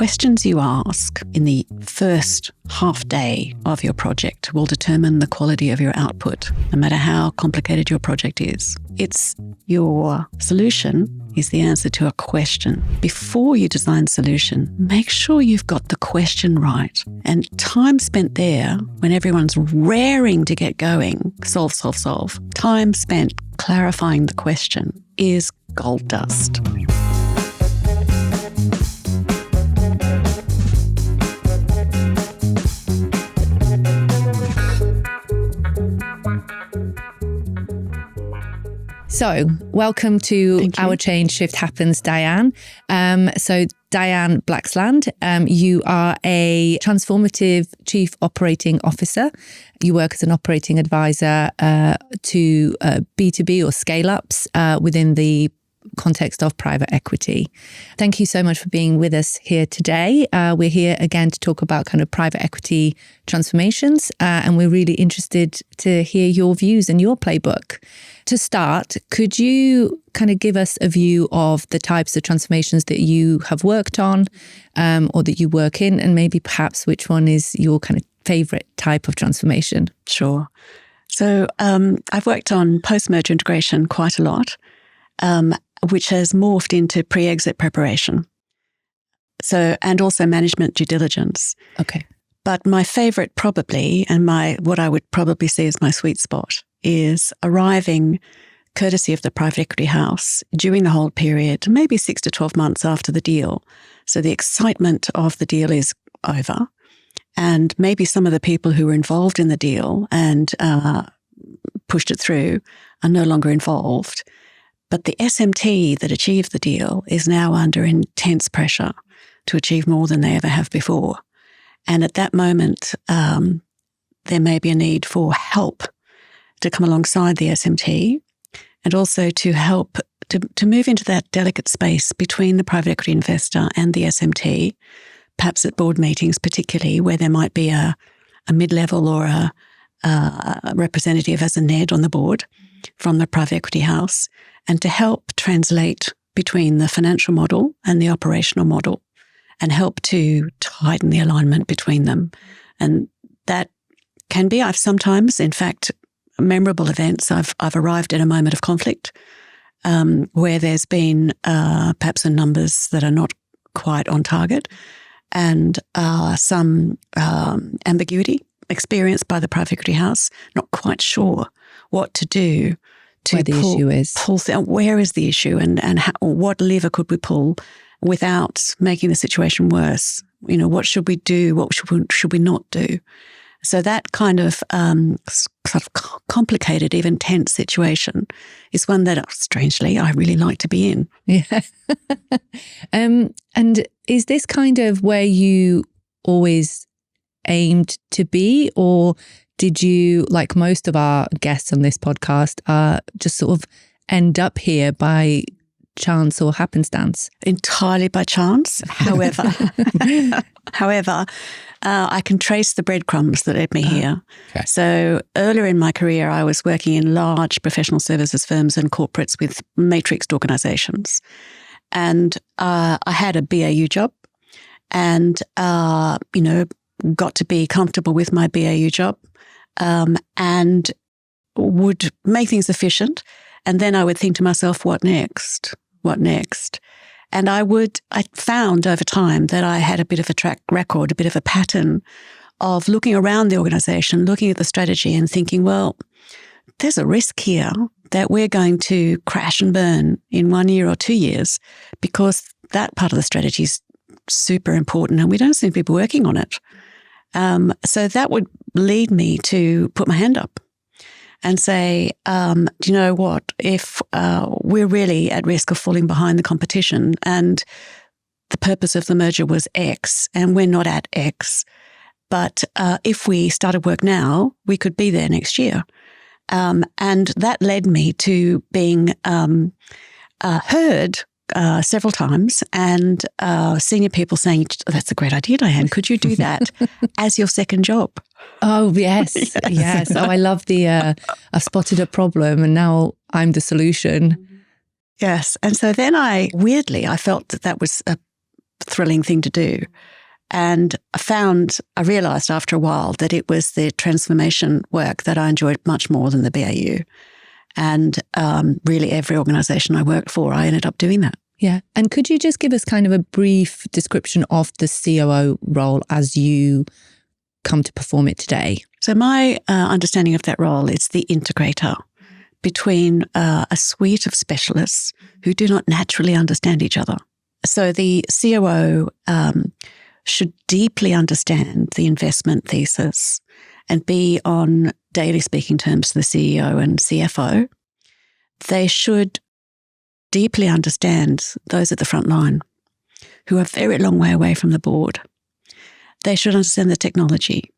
questions you ask in the first half day of your project will determine the quality of your output, no matter how complicated your project is. It's your solution is the answer to a question. Before you design solution, make sure you've got the question right. And time spent there when everyone's raring to get going, solve. Time spent clarifying the question is gold dust. So, welcome to Our Change Shift Happens, Diane. So, Diane Blaxland, you are a transformative chief operating officer. You work as an operating advisor to B2B or scale-ups within the context of private equity. Thank you so much for being with us here today. We're here again to talk about kind of private equity transformations, and we're really interested to hear your views and your playbook. To start, could you kind of give us a view of the types of transformations that you have worked on or that you work in, and maybe perhaps which one is your kind of favorite type of transformation? Sure. So I've worked on post-merger integration quite a lot, which has morphed into pre-exit preparation. So, and also management due diligence. Okay. But my favorite probably, and what I would probably see as my sweet spot, is arriving courtesy of the private equity house during the hold period, maybe 6 to 12 months after the deal. So the excitement of the deal is over. And maybe some of the people who were involved in the deal and pushed it through are no longer involved. But the SMT that achieved the deal is now under intense pressure to achieve more than they ever have before. And at that moment, there may be a need for help to come alongside the SMT and also to help to move into that delicate space between the private equity investor and the SMT, perhaps at board meetings particularly, where there might be a mid-level or a representative as a NED on the board from the private equity house, and to help translate between the financial model and the operational model and help to tighten the alignment between them. And that can be, I've sometimes, in fact, memorable events, I've arrived at a moment of conflict where there's been perhaps some numbers that are not quite on target and some ambiguity experienced by the private equity house, not quite sure what to do to where the issue is. Where is the issue and how, what lever could we pull without making the situation worse? You know, what should we do? What should we not do? So that kind of sort of complicated, even tense situation is one that, strangely, I really like to be in. Yeah. And is this kind of where you always aimed to be, or did you, like most of our guests on this podcast, just sort of end up here by chance or happenstance? Entirely by chance. However, I can trace the breadcrumbs that led me here. Okay. So earlier in my career, I was working in large professional services firms and corporates with matrixed organizations. And I had a BAU job and, got to be comfortable with my BAU job and would make things efficient. And then I would think to myself, what next? What next? And I found over time that I had a bit of a track record, a bit of a pattern of looking around the organization, looking at the strategy and thinking, well, there's a risk here that we're going to crash and burn in 1 year or 2 years because that part of the strategy is super important and we don't seem to be working on it. So that would lead me to put my hand up and say, do you know what, if we're really at risk of falling behind the competition and the purpose of the merger was X and we're not at X, but if we started work now, we could be there next year. And that led me to being heard several times and senior people saying, that's a great idea, Diane. Could you do that as your second job? Oh, yes. Yes. Oh, I love the, I spotted a problem and now I'm the solution. Yes. And so then I felt that was thrilling thing to do. And I realised after a while that it was the transformation work that I enjoyed much more than the BAU. And really every organisation I worked for, I ended up doing that. Yeah. And could you just give us kind of a brief description of the COO role as you come to perform it today? So my understanding of that role is the integrator between a suite of specialists who do not naturally understand each other. So the COO should deeply understand the investment thesis and be on daily speaking terms to the CEO and CFO. They should deeply understand those at the front line who are a very long way away from the board. They should understand the technology.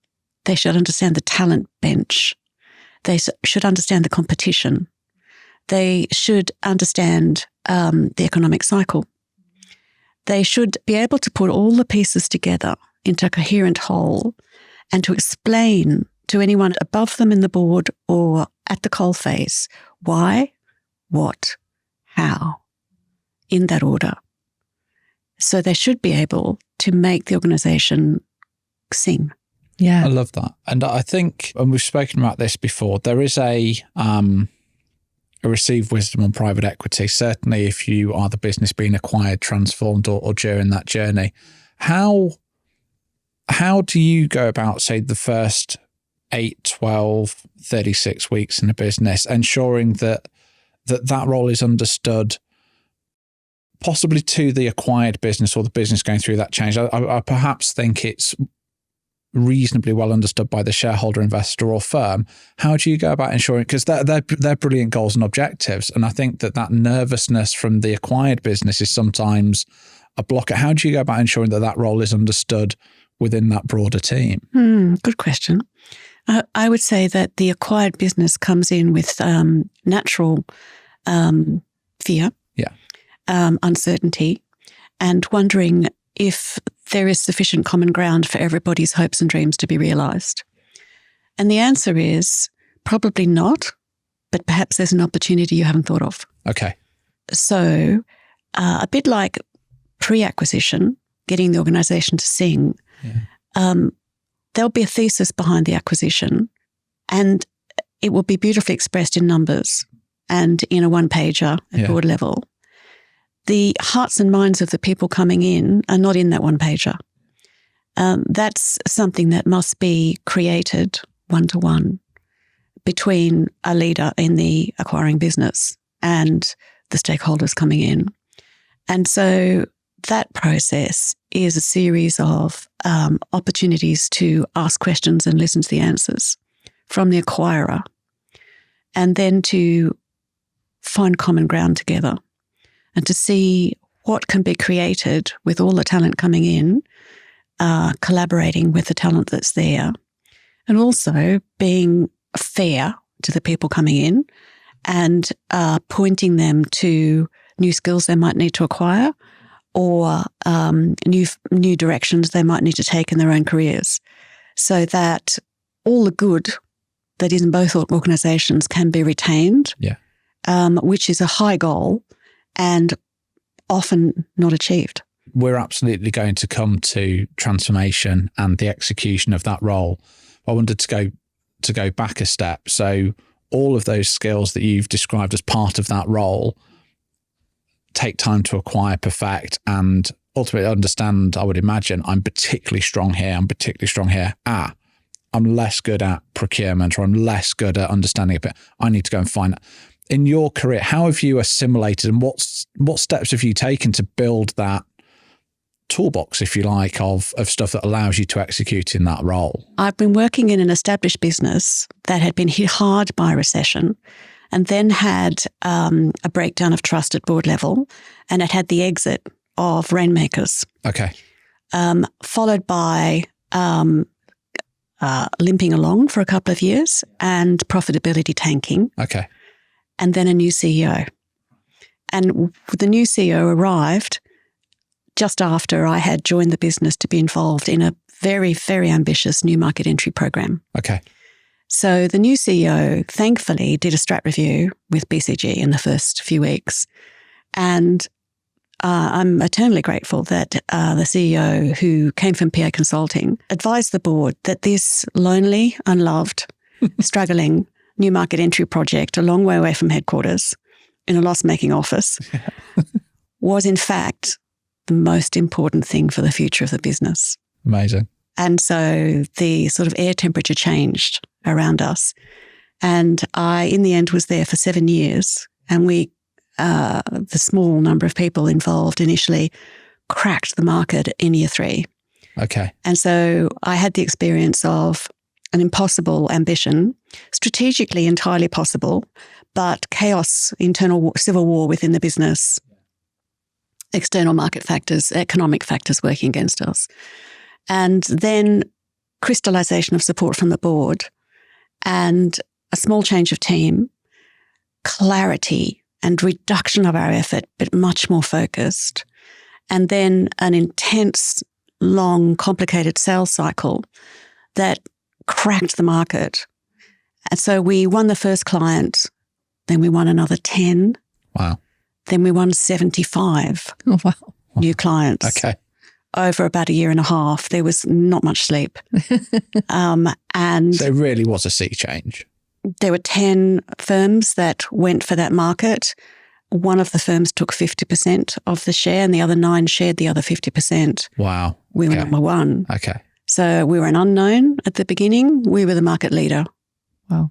They should understand the talent bench. They should understand the competition. They should understand the economic cycle. They should be able to put all the pieces together into a coherent whole and to explain to anyone above them in the board or at the coalface why, what, how, in that order. So they should be able to make the organisation sing. Yeah. I love that. And I think, and we've spoken about this before, there is a received wisdom on private equity, certainly if you are the business being acquired, transformed, or during that journey. How do you go about, say, the first 8, 12, 36 weeks in a business, ensuring that role is understood, possibly to the acquired business or the business going through that change? I perhaps think it's reasonably well understood by the shareholder, investor, or firm. How do you go about ensuring, because they're brilliant goals and objectives, and I think that nervousness from the acquired business is sometimes a blocker. How do you go about ensuring that role is understood within that broader team? Good question. I would say that the acquired business comes in with natural fear, uncertainty, and wondering if there is sufficient common ground for everybody's hopes and dreams to be realised. And the answer is probably not, but perhaps there's an opportunity you haven't thought of. Okay. So a bit like pre-acquisition, getting the organisation to sing, there'll be a thesis behind the acquisition and it will be beautifully expressed in numbers and in a one-pager at board level. The hearts and minds of the people coming in are not in that one-pager. That's something that must be created one-to-one between a leader in the acquiring business and the stakeholders coming in. And so that process is a series of opportunities to ask questions and listen to the answers from the acquirer, and then to find common ground together and to see what can be created with all the talent coming in, collaborating with the talent that's there, and also being fair to the people coming in and pointing them to new skills they might need to acquire or new directions they might need to take in their own careers, so that all the good that is in both organisations can be retained, which is a high goal and often not achieved. We're absolutely going to come to transformation and the execution of that role. I wanted to go back a step. So all of those skills that you've described as part of that role take time to acquire, perfect, and ultimately understand. I would imagine I'm particularly strong here. I'm less good at procurement, or I'm less good at understanding it. I need to go and find it. In your career, how have you assimilated, and what steps have you taken to build that toolbox, if you like, of stuff that allows you to execute in that role? I've been working in an established business that had been hit hard by recession and then had a breakdown of trust at board level, and it had the exit of rainmakers. Okay. Followed by limping along for a couple of years and profitability tanking. Okay. And then a new CEO. And the new CEO arrived just after I had joined the business to be involved in a very, very ambitious new market entry program. Okay. So the new CEO, thankfully, did a strat review with BCG in the first few weeks and I'm eternally grateful that the CEO, who came from PA Consulting, advised the board that this lonely, unloved, struggling new market entry project, a long way away from headquarters, in a loss-making office, was in fact the most important thing for the future of the business. Amazing. And so the sort of air temperature changed around us. And I, in the end, was there for 7 years. And we, the small number of people involved initially, cracked the market in year 3. Okay. And so I had the experience of an impossible ambition, strategically entirely possible, but chaos, internal civil war within the business, external market factors, economic factors working against us. And then crystallization of support from the board and a small change of team, clarity and reduction of our effort, but much more focused. And then an intense, long, complicated sales cycle that cracked the market. And so we won the first client, then we won another 10. Wow. Then we won 75 new clients. Okay. Over about a year and a half. There was not much sleep. And so it really was a sea change. There were 10 firms that went for that market. One of the firms took 50% of the share and the other 9 shared the other 50%. Wow. We were number 1. Okay. So we were an unknown at the beginning. We were the market leader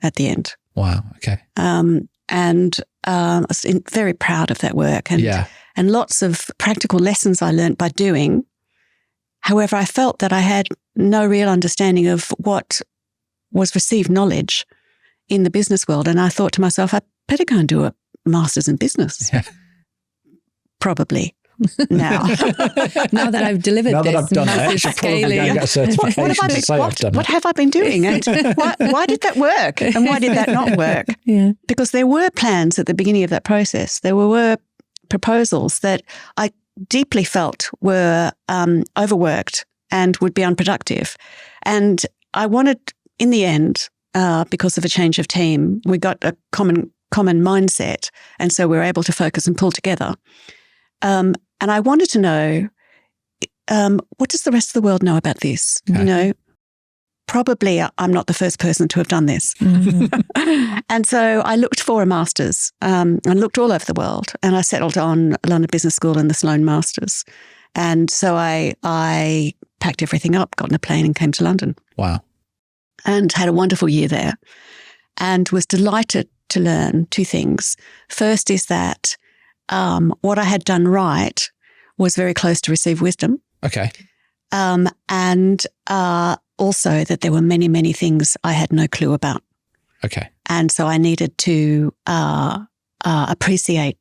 at the end. Wow. Okay. I was very proud of that work and lots of practical lessons I learned by doing. However, I felt that I had no real understanding of what was received knowledge in the business world. And I thought to myself, I better go and do a master's in business. Yeah. Probably now. Now that I've delivered now this that I've done massive scaling. What have I been doing? And why did that work? And why did that not work? Yeah. Because there were plans at the beginning of that process. There were proposals that I deeply felt were overworked and would be unproductive. And I wanted, in the end, because of a change of team, we got a common mindset. And so we were able to focus and pull together. And I wanted to know, what does the rest of the world know about this? Okay. You know, probably I'm not the first person to have done this. Mm-hmm. And so I looked for a master's and looked all over the world. And I settled on London Business School and the Sloan Masters. And so I packed everything up, got on a plane and came to London. Wow. And had a wonderful year there and was delighted to learn 2 things. First is that what I had done right was very close to receive wisdom. Okay. And also that there were many, many things I had no clue about. Okay. And so I needed to appreciate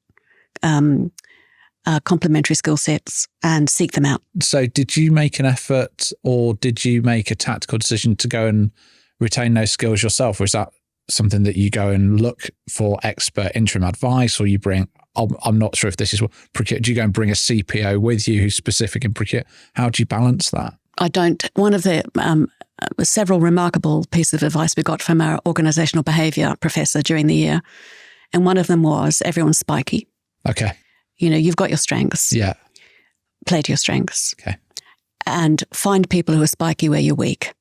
complementary skill sets and seek them out. So did you make an effort or did you make a tactical decision to go and retain those skills yourself? Or is that something that you go and look for expert interim advice or you bring, I'm not sure if this is what, do you go and bring a CPO with you who's specific in procurement? How do you balance that? I don't. One of the several remarkable pieces of advice we got from our organisational behaviour professor during the year, and one of them was everyone's spiky. Okay. You know, you've got your strengths. Yeah. Play to your strengths. Okay. And find people who are spiky where you're weak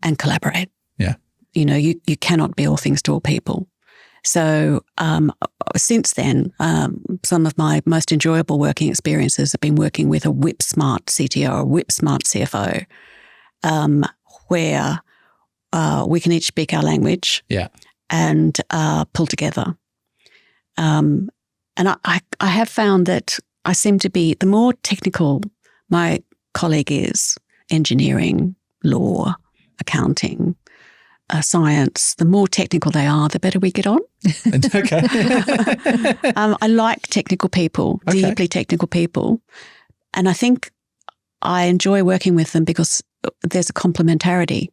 and collaborate. Yeah. You know, you cannot be all things to all people. So since then, some of my most enjoyable working experiences have been working with a whip-smart CTO or a whip-smart CFO, where we can each speak our language and pull together. And I have found that I seem to be, the more technical my colleague is, engineering, law, accounting, science, the more technical they are, the better we get on. Okay. I like technical people, deeply technical people. And I think I enjoy working with them because there's a complementarity.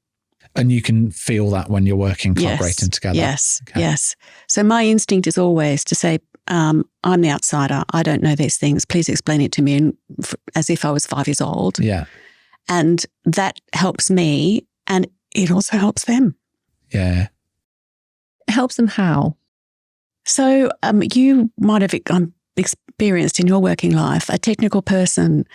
And you can feel that when you're working, collaborating together. Yes, yes. So my instinct is always to say, I'm the outsider. I don't know these things. Please explain it to me as if I was 5 years old. Yeah. And that helps me and it also helps them. Yeah. It helps them how? So you might have experienced in your working life, a technical person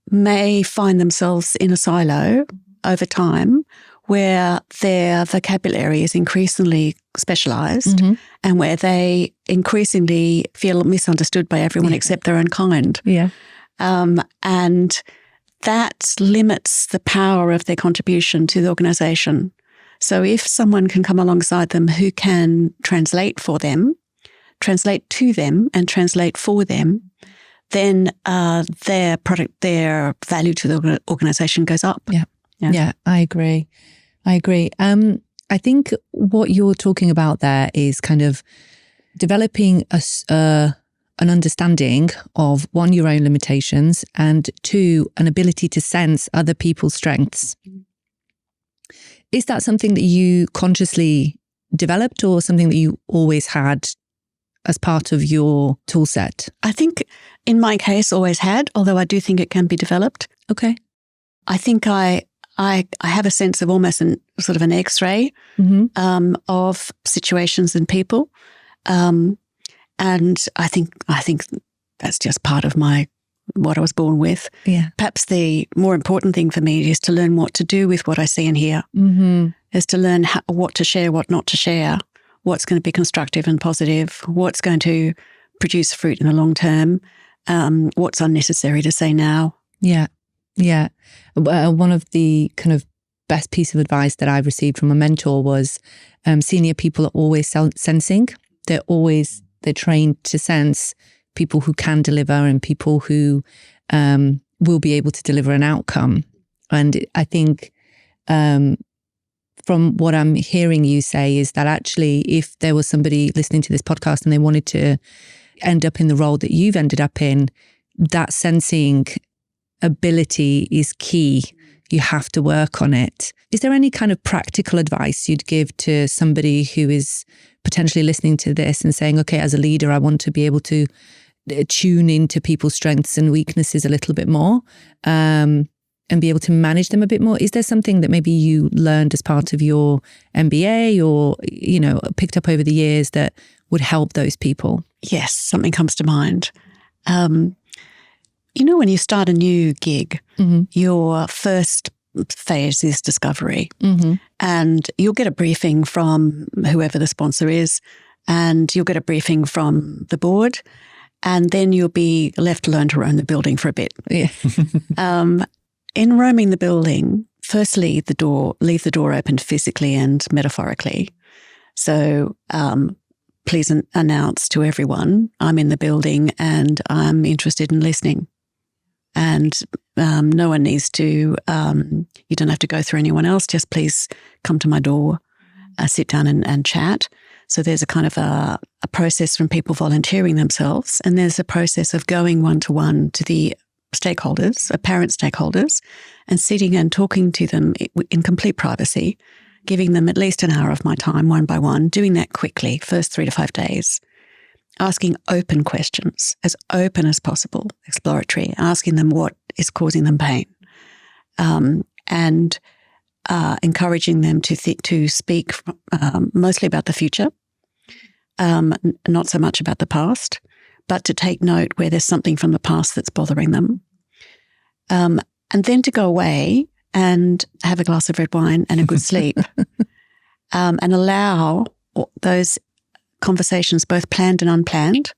may find themselves in a silo over time where their vocabulary is increasingly specialized and where they increasingly feel misunderstood by everyone except their own kind. Yeah. And that limits the power of their contribution to the organization. So if someone can come alongside them who can translate for them, translate to them and translate for them, then their value to the organization goes up. Yeah, I agree. I think what you're talking about there is kind of developing an understanding of, one, your own limitations, and two, an ability to sense other people's strengths. Is that something that you consciously developed or something that you always had as part of your tool set? I think in my case, always had, although I do think it can be developed. Okay. I think I have a sense of almost sort of an X-ray of situations and people. And I think that's just part of what I was born with. Yeah. Perhaps the more important thing for me is to learn what to do with what I see and hear, is to learn what to share, what not to share, what's going to be constructive and positive, what's going to produce fruit in the long term, what's unnecessary to say now. Yeah. Yeah. One of the kind of best piece of advice that I've received from a mentor was senior people are always sensing. They're trained to sense people who can deliver and people who will be able to deliver an outcome. And I think from what I'm hearing you say is that actually if there was somebody listening to this podcast and they wanted to end up in the role that you've ended up in, that sensing ability is key. You have to work on it. Is there any kind of practical advice you'd give to somebody who is potentially listening to this and saying, okay, as a leader, I want to be able to tune into people's strengths and weaknesses a little bit more and be able to manage them a bit more? Is there something that maybe you learned as part of your MBA or, picked up over the years that would help those people? Yes, something comes to mind. When you start a new gig, your first phase is discovery. And you'll get a briefing from whoever the sponsor is, and you'll get a briefing from the board, and then you'll be left alone to roam the building for a bit. Yeah. In roaming the building, firstly, leave the door open physically and metaphorically. So please announce to everyone, I'm in the building and I'm interested in listening. And no one needs to, you don't have to go through anyone else. Just please come to my door, sit down and chat. So there's a kind of a process from people volunteering themselves. And there's a process of going one-to-one to the stakeholders, apparent stakeholders, and sitting and talking to them in complete privacy, giving them at least an hour of my time, one by one, doing that quickly, first 3 to 5 days. Asking open questions, as open as possible, exploratory, asking them what is causing them pain, and encouraging them to speak mostly about the future, not so much about the past, but to take note where there's something from the past that's bothering them. And then to go away and have a glass of red wine and a good sleep, and allow those conversations, both planned and unplanned,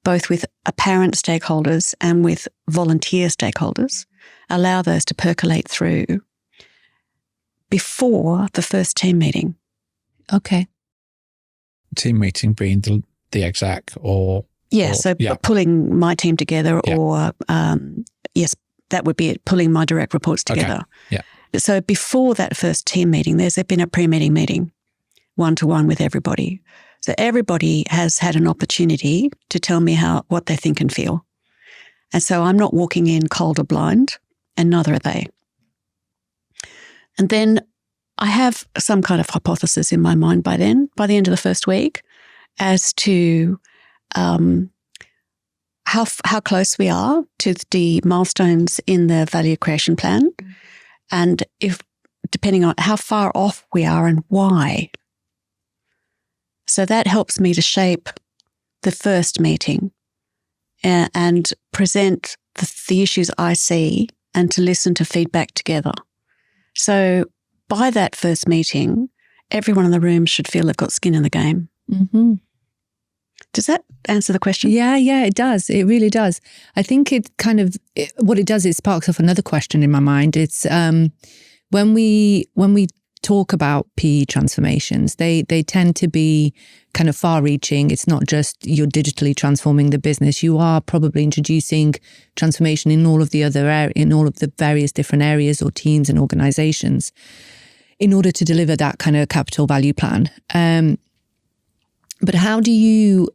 both with apparent stakeholders and with volunteer stakeholders, allow those to percolate through before the first team meeting. Okay. Team meeting being the exec or... pulling my team together or, that would be it, pulling my direct reports together. Okay. Yeah. So before that first team meeting, there's been a pre-meeting meeting, one-to-one with everybody. So everybody has had an opportunity to tell me what they think and feel. And so I'm not walking in cold or blind, and neither are they. And then I have some kind of hypothesis in my mind by the end of the first week, as to how close we are to the milestones in the value creation plan, and depending on how far off we are and why. So that helps me to shape the first meeting and present the issues I see and to listen to feedback together. So by that first meeting, everyone in the room should feel they've got skin in the game. Mm-hmm. Does that answer the question? Yeah, it does. It really does. I think what it does, it sparks off another question in my mind. It's when we talk about PE transformations, they tend to be kind of far-reaching. It's not just you're digitally transforming the business. You are probably introducing transformation in all of the various different areas or teams and organizations in order to deliver that kind of capital value plan. But how do you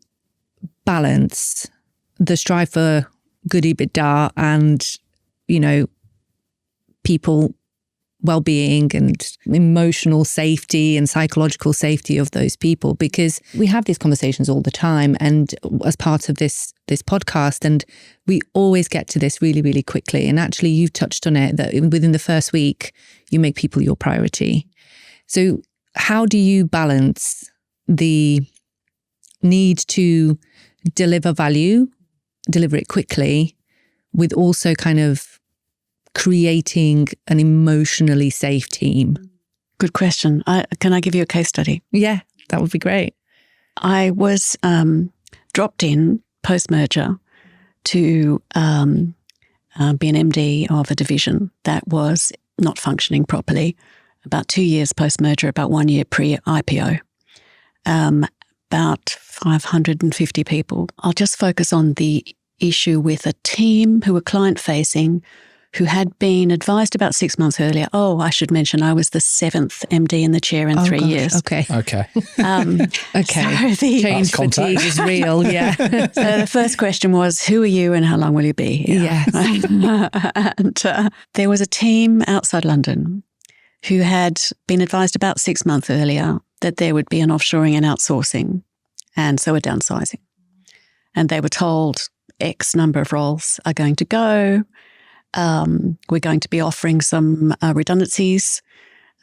balance the strive for good EBITDA and, people well-being and emotional safety and psychological safety of those people? Because we have these conversations all the time and as part of this podcast, and we always get to this really, really quickly. And actually you've touched on it, that within the first week, you make people your priority. So how do you balance the need to deliver value, deliver it quickly, with also kind of creating an emotionally safe team? Good question. Can I give you a case study? Yeah, that would be great. I was dropped in post-merger to be an MD of a division that was not functioning properly. About 2 years post-merger, about 1 year pre-IPO. About 550 people. I'll just focus on the issue with a team who were client-facing, who had been advised about 6 months earlier. Oh, I should mention I was the 7th MD in the chair in 3 years. Okay. Okay. Okay. So the change fatigue is real. Yeah. So the first question was, who are you and how long will you be here? Yes. And there was a team outside London who had been advised about 6 months earlier that there would be an offshoring and outsourcing, and so a downsizing. And they were told X number of roles are going to go. We're going to be offering some redundancies.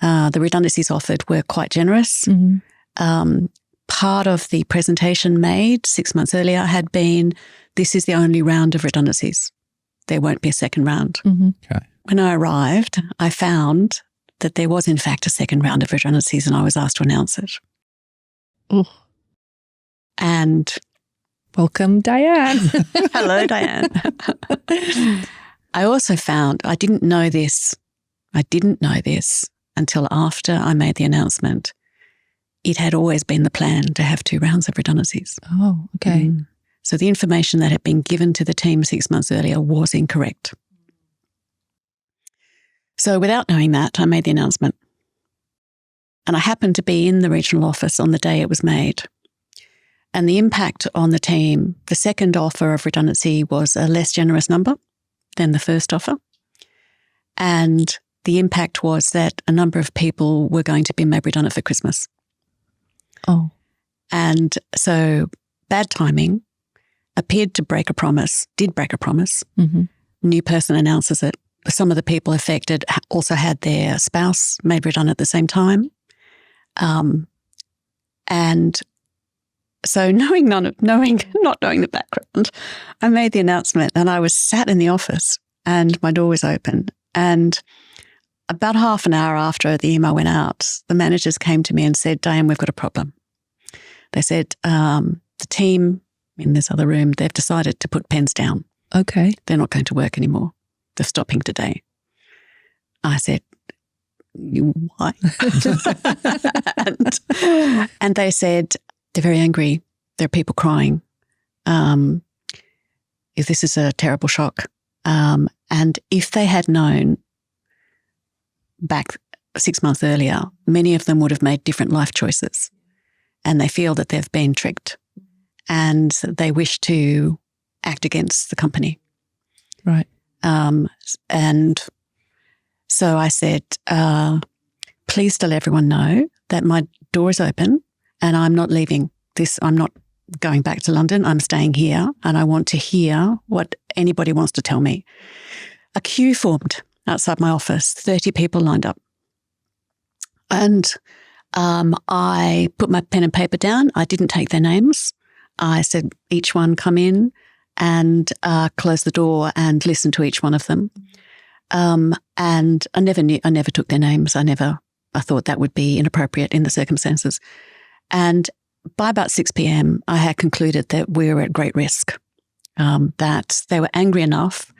The redundancies offered were quite generous. Mm-hmm. Part of the presentation made 6 months earlier had been, this is the only round of redundancies. There won't be a second round. Mm-hmm. Okay. When I arrived, I found that there was in fact a second round of redundancies and I was asked to announce it. Ooh. And welcome, Diane. Hello, Diane. I also found, I didn't know this until after I made the announcement. It had always been the plan to have 2 rounds of redundancies. Oh, okay. So the information that had been given to the team 6 months earlier was incorrect. So without knowing that, I made the announcement. And I happened to be in the regional office on the day it was made. And the impact on the team, the second offer of redundancy was a less generous number than the first offer. And the impact was that a number of people were going to be made redundant for Christmas. Oh. And so bad timing, appeared to break a promise, did break a promise. Mm-hmm. New person announces it. Some of the people affected also had their spouse made redundant at the same time. And so not knowing the background, I made the announcement and I was sat in the office and my door was open. And about half an hour after the email went out, the managers came to me and said, Diane, we've got a problem. They said, the team in this other room, they've decided to put pens down. Okay. They're not going to work anymore. They're stopping today. I said, why? and they said, they're very angry. There are people crying. If this is a terrible shock. And if they had known back 6 months earlier, many of them would have made different life choices. And they feel that they've been tricked. And they wish to act against the company. Right. And so I said, please let everyone know that my door is open and I'm not leaving this. I'm not going back to London. I'm staying here and I want to hear what anybody wants to tell me. A queue formed outside my office, 30 people lined up. And I put my pen and paper down. I didn't take their names. I said, each one come in and close the door and listen to each one of them. And I never took their names. I thought that would be inappropriate in the circumstances. And by about 6 p.m., I had concluded that we were at great risk, that they were angry enough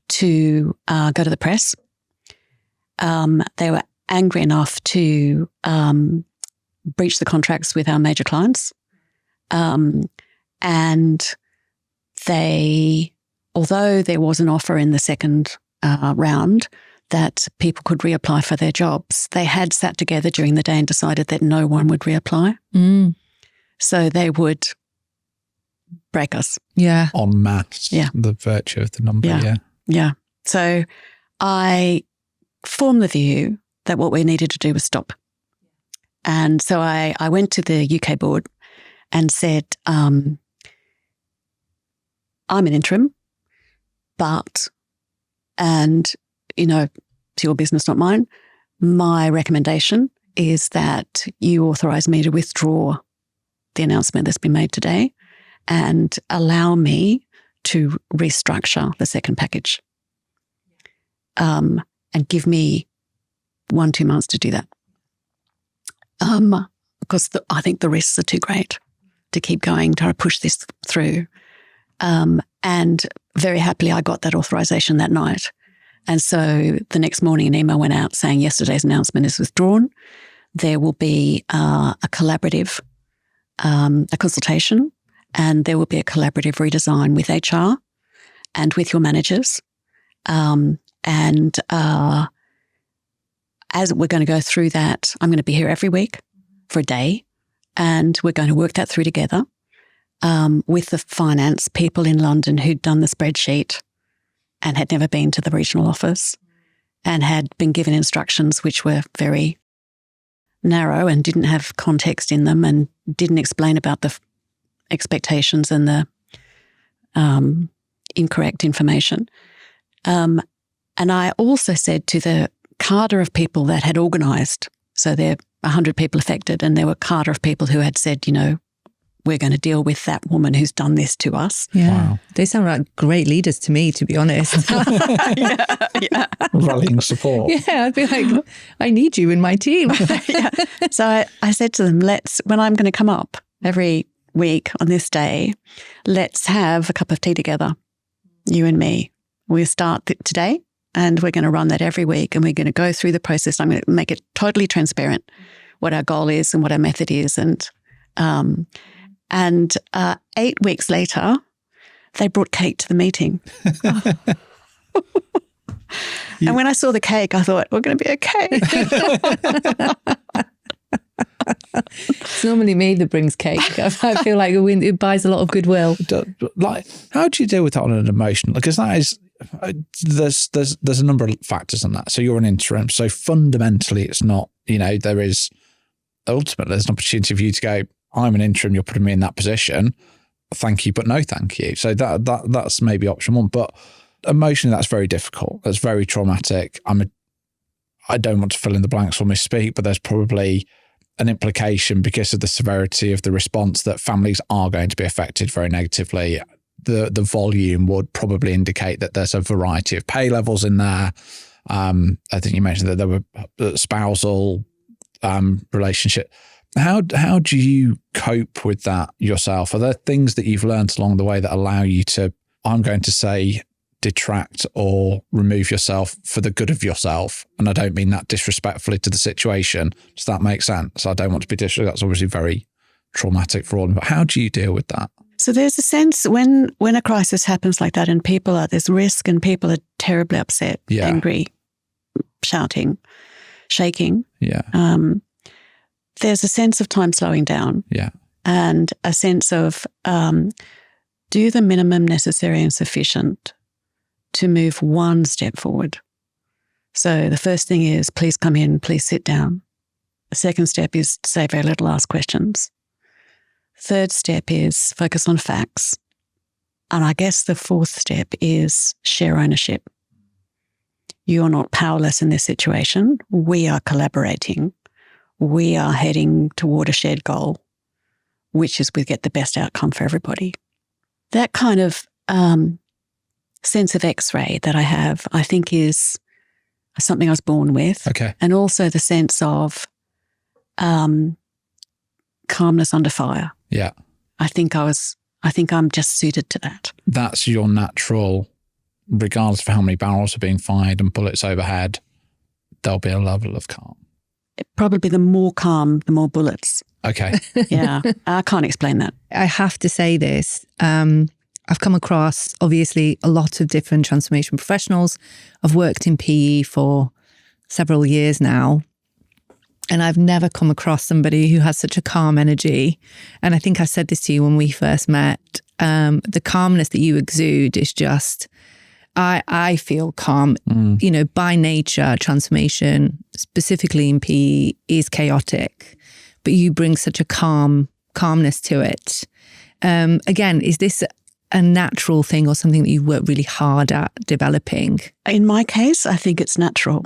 to go to the press. They were angry enough to breach the contracts with our major clients. And although there was an offer in the second round that people could reapply for their jobs, they had sat together during the day and decided that no one would reapply. So they would break us. Yeah. En masse. Yeah. The virtue of the number. Yeah. Yeah. So I formed the view that what we needed to do was stop. And so I went to the UK board and said, I'm an interim, but, and, it's your business, not mine. My recommendation is that you authorise me to withdraw the announcement that's been made today and allow me to restructure the second package, and give me 1-2 months to do that. Because I think the risks are too great to keep going, to push this through. And very happily, I got that authorisation that night. And so the next morning, an email went out saying yesterday's announcement is withdrawn. There will be a collaborative, a consultation, and there will be a collaborative redesign with HR and with your managers. As we're going to go through that, I'm going to be here every week for a day, and we're going to work that through together with the finance people in London who'd done the spreadsheet and had never been to the regional office and had been given instructions which were very narrow and didn't have context in them and didn't explain about the expectations and the incorrect information. And I also said to the cadre of people that had organised, so there are 100 people affected, and there were a cadre of people who had said, we're going to deal with that woman who's done this to us. Yeah. Wow. They sound like great leaders to me, to be honest. Yeah. Rallying support. Yeah, I'd be like, I need you in my team. Yeah. So I said to them, when I'm going to come up every week on this day, let's have a cup of tea together, you and me. We'll start today, and we're going to run that every week, and we're going to go through the process. I'm going to make it totally transparent what our goal is and what our method is. And 8 weeks later, they brought cake to the meeting. And when I saw the cake, I thought, we're going to be okay. It's normally me that brings cake. I feel like it buys a lot of goodwill. Like, how do you deal with that on an emotional? Because that is, there's a number of factors on that. So you're an interim. So fundamentally, it's not, there is ultimately there's an opportunity for you to go, I'm an interim, you're putting me in that position. Thank you, but no thank you. So that's maybe option one. But emotionally, that's very difficult. That's very traumatic. I don't want to fill in the blanks or misspeak, but there's probably an implication because of the severity of the response that families are going to be affected very negatively. The volume would probably indicate that there's a variety of pay levels in there. I think you mentioned that there were spousal relationship. How do you cope with that yourself? Are there things that you've learned along the way that allow you to, I'm going to say, detract or remove yourself for the good of yourself? And I don't mean that disrespectfully to the situation. Does that make sense? I don't want to be disrespectful. That's obviously very traumatic for all. But how do you deal with that? So there's a sense when a crisis happens like that and there's risk and people are terribly upset, angry, shouting, shaking. Yeah. There's a sense of time slowing down. Yeah. And a sense of do the minimum necessary and sufficient to move one step forward. So the first thing is, please come in, please sit down. The second step is say very little, ask questions. Third step is focus on facts. And I guess the fourth step is share ownership. You are not powerless in this situation. We are collaborating. We are heading toward a shared goal, which is we get the best outcome for everybody. That kind of sense of X-ray that I have, I think is something I was born with. Okay. And also the sense of calmness under fire. Yeah. I think I'm just suited to that. That's your natural, regardless of how many barrels are being fired and bullets overhead, there'll be a level of calm. Probably the more calm, the more bullets. Okay. Yeah. I can't explain that. I have to say this. I've come across, obviously, a lot of different transformation professionals. I've worked in PE for several years now, and I've never come across somebody who has such a calm energy. And I think I said this to you when we first met. The calmness that you exude is just, I feel calm. You know, by nature, transformation, specifically in PE, is chaotic, but you bring such a calmness to it. Again, is this a natural thing or something that you've worked really hard at developing? In my case, I think it's natural.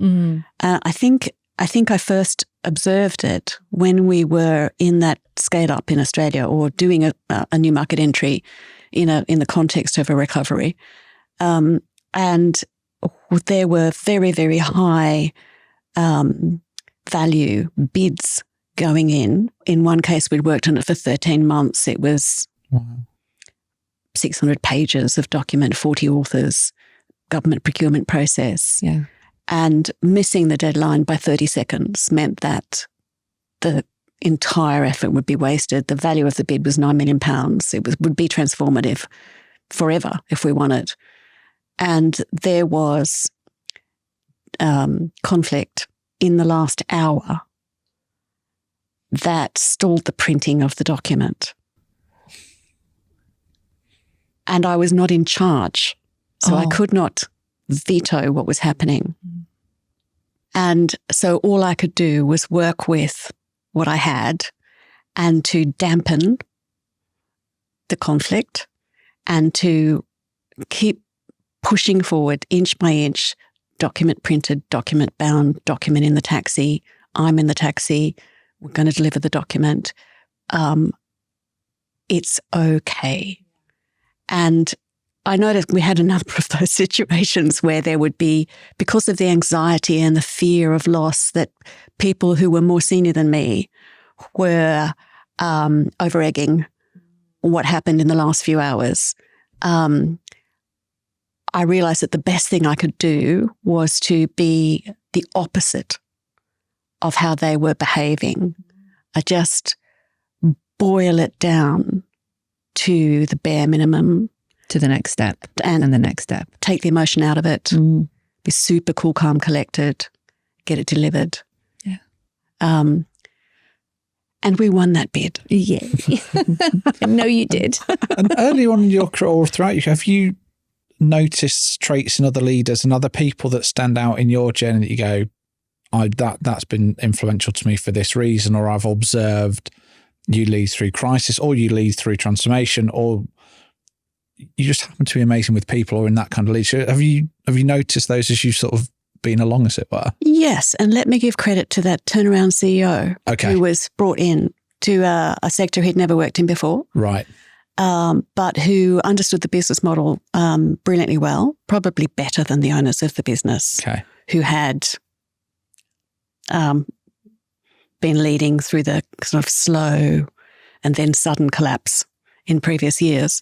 I think I first observed it when we were in that scale up in Australia, or doing a new market entry in the context of a recovery. And there were very, very high value bids going in. In one case, we'd worked on it for 13 months. It was 600 pages of document, 40 authors, government procurement process. Yeah. And missing the deadline by 30 seconds meant that the entire effort would be wasted. The value of the bid was £9 million. It would be transformative forever if we won it. And there was conflict in the last hour that stalled the printing of the document. And I was not in charge, so I could not veto what was happening. And so all I could do was work with what I had and to dampen the conflict and to keep pushing forward inch by inch, document printed, document bound, document in the taxi. I'm in the taxi. We're going to deliver the document. It's okay. And I noticed we had a number of those situations where there would be, because of the anxiety and the fear of loss, that people who were more senior than me were over-egging what happened in the last few hours. I realized that the best thing I could do was to be the opposite of how they were behaving. I just boil it down to the bare minimum. To the next step and the next step. Take the emotion out of it. Be super cool, calm, collected. Get it delivered. Yeah. And we won that bid. Yeah. No, you did. And early on in your career, or throughout your, have you noticed traits in other leaders and other people that stand out in your journey that you go, that's been influential to me for this reason, or I've observed you lead through crisis, or you lead through transformation, or you just happen to be amazing with people, or in that kind of leadership? Have you noticed those as you've sort of been along, as it were? Yes, and let me give credit to that turnaround CEO who was brought in to a sector he'd never worked in before. Right. But who understood the business model brilliantly well, probably better than the owners of the business, who had been leading through the sort of slow and then sudden collapse in previous years.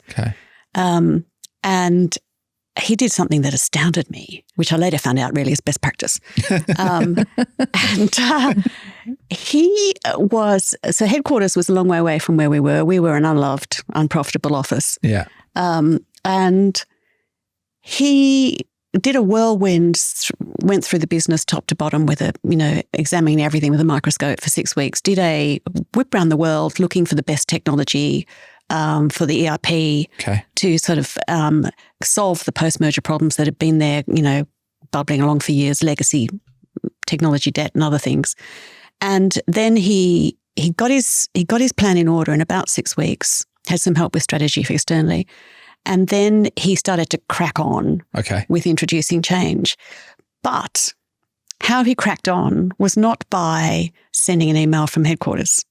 And he did something that astounded me, which I later found out really is best practice. So headquarters was a long way away from where we were. We were an unloved, unprofitable office. Yeah. And he did a whirlwind, went through the business top to bottom with examining everything with a microscope for 6 weeks, did a whip around the world looking for the best technology for the ERP to sort of solve the post-merger problems that had been there, bubbling along for years, legacy technology debt and other things. And then he got his plan in order in about 6 weeks, had some help with strategy externally. And then he started to crack on with introducing change. But how he cracked on was not by sending an email from headquarters.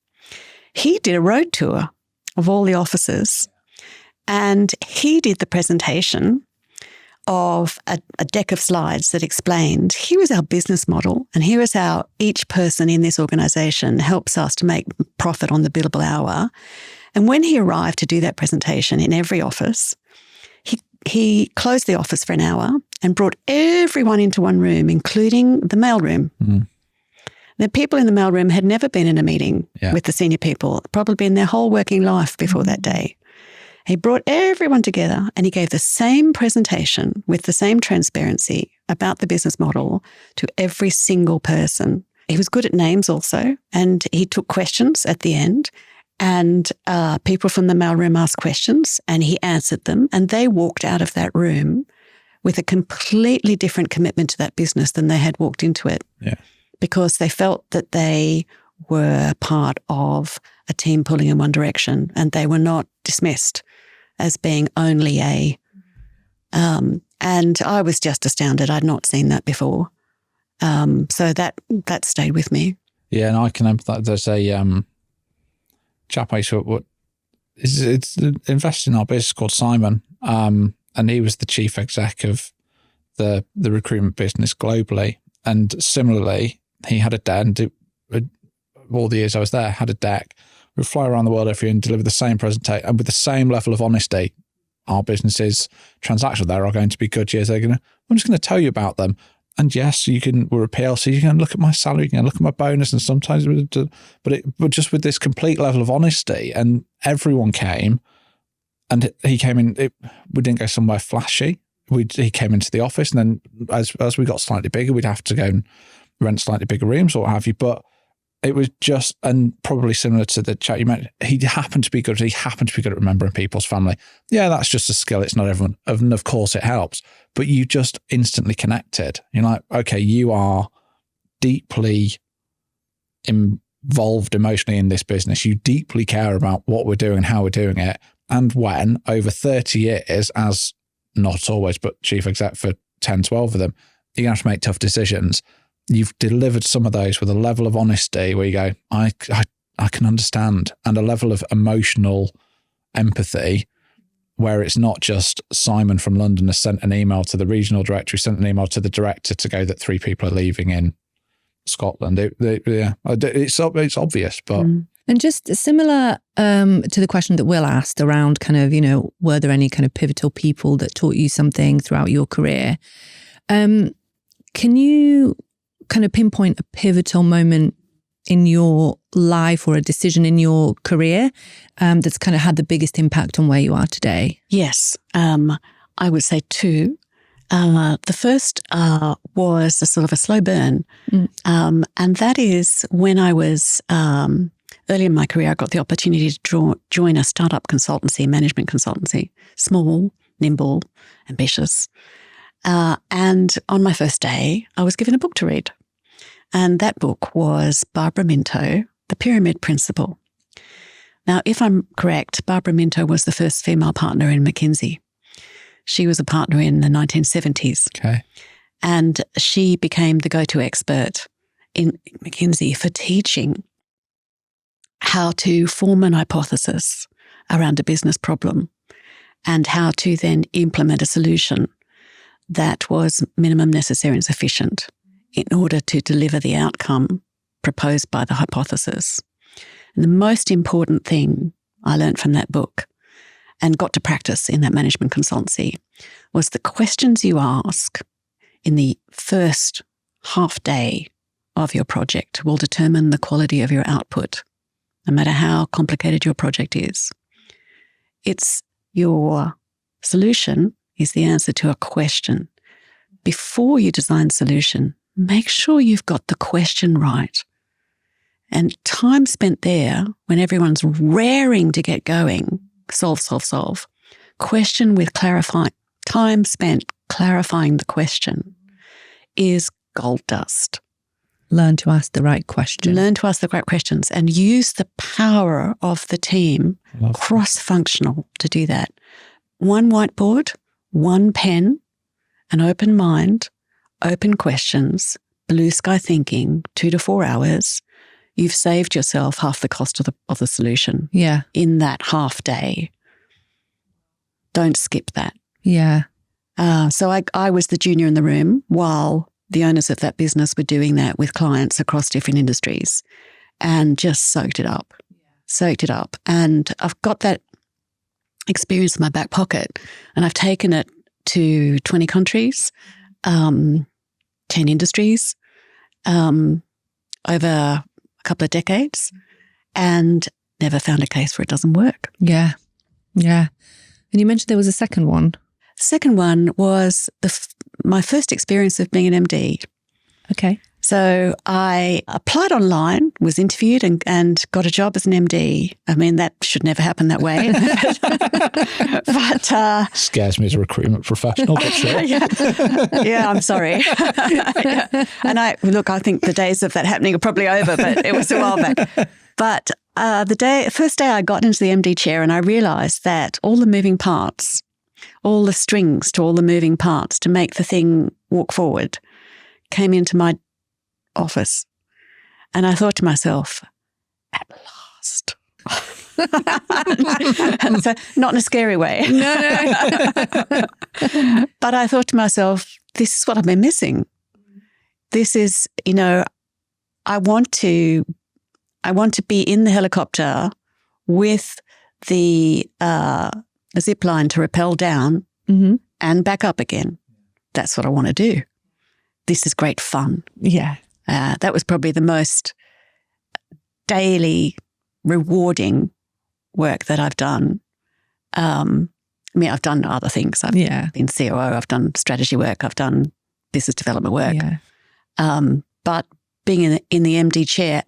He did a road tour of all the offices And he did the presentation of a deck of slides that explained, here is our business model and here is how each person in this organisation helps us to make profit on the billable hour. And when he arrived to do that presentation in every office, he closed the office for an hour and brought everyone into one room, including the mailroom. Mm. The people in the mailroom had never been in a meeting with the senior people, probably in their whole working life before that day. He brought everyone together and he gave the same presentation with the same transparency about the business model to every single person. He was good at names also, and he took questions at the end, and people from the mailroom asked questions and he answered them, and they walked out of that room with a completely different commitment to that business than they had walked into it. Yeah. Because they felt that they were part of a team pulling in one direction and they were not dismissed as being only a, and I was just astounded. I'd not seen that before. So that stayed with me. Yeah, and I can empathise. There's a chap I saw it's invested in our business called Simon, and he was the chief exec of the recruitment business globally. And similarly, he had a deck, all the years I was there, had a deck. We'd fly around the world every year and deliver the same presentation, and with the same level of honesty. Our businesses transactional, there are going to be good years. I'm just going to tell you about them. And yes, we're a PLC, you can look at my salary, you can look at my bonus, and sometimes, but just with this complete level of honesty, and everyone came, and he came in, we didn't go somewhere flashy. He came into the office, and then as we got slightly bigger, we'd have to go and rent slightly bigger rooms or what have you. But it was just, and probably similar to the chat you mentioned, he happened to be good at remembering people's family. Yeah, that's just a skill. It's not everyone. And of course it helps, but you just instantly connected. You're like, okay, you are deeply involved emotionally in this business. You deeply care about what we're doing and how we're doing it. And when over 30 years, as not always, but chief exec for 10, 12 of them, you're going to have to make tough decisions. You've delivered some of those with a level of honesty where you go, I can understand, and a level of emotional empathy where it's not just Simon from London has sent an email to the regional director, who sent an email to the director to go that 3 people are leaving in Scotland. It's obvious, but... And just similar to the question that Will asked around kind of, were there any kind of pivotal people that taught you something throughout your career? Can you kind of pinpoint a pivotal moment in your life or a decision in your career that's kind of had the biggest impact on where you are today? Yes, I would say 2. The first was a sort of a slow burn, and that is when I was early in my career. I got the opportunity to join a startup consultancy, management consultancy, small, nimble, ambitious. And on my first day, I was given a book to read. And that book was Barbara Minto, The Pyramid Principle. Now, if I'm correct, Barbara Minto was the first female partner in McKinsey. She was a partner in the 1970s. Okay. And she became the go-to expert in McKinsey for teaching how to form an hypothesis around a business problem and how to then implement a solution that was minimum necessary and sufficient in order to deliver the outcome proposed by the hypothesis. And the most important thing I learned from that book and got to practice in that management consultancy was the questions you ask in the first half day of your project will determine the quality of your output, no matter how complicated your project is. It's your solution is the answer to a question. Before you design solution, make sure you've got the question right. And time spent there when everyone's raring to get going, solve. Question with clarifying, time spent clarifying the question is gold dust. Learn to ask the right question. Learn to ask the right questions and use the power of the team, cross-functional, to do that. One whiteboard, one pen, an open mind, open questions, blue sky thinking, 2 to 4 hours. You've saved yourself half the cost of the solution. Yeah. In that half day. don't skip that. Yeah. So I was the junior in the room while the owners of that business were doing that with clients across different industries, and just soaked it up. And I've got that experience in my back pocket, and I've taken it to 20 countries, 10 industries, over a couple of decades, and never found a case where it doesn't work. Yeah. Yeah. And you mentioned there was a second one. Second one was my first experience of being an MD. Okay. So I applied online, was interviewed and got a job as an MD. I mean, that should never happen that way. But scares me as a recruitment professional, but sure. Yeah, I'm sorry. Yeah. And I think the days of that happening are probably over, but it was a while back. But first day I got into the MD chair, and I realised that all the moving parts, all the strings to all the moving parts to make the thing walk forward came into my office. And I thought to myself, at last. So, not in a scary way. No. But I thought to myself, this is what I've been missing. This is, I want to be in the helicopter with the zip line to rappel down and back up again. That's what I want to do. This is great fun. Yeah. That was probably the most daily rewarding work that I've done. I've done other things. I've been COO, I've done strategy work, I've done business development work. Yeah. But being in the MD chair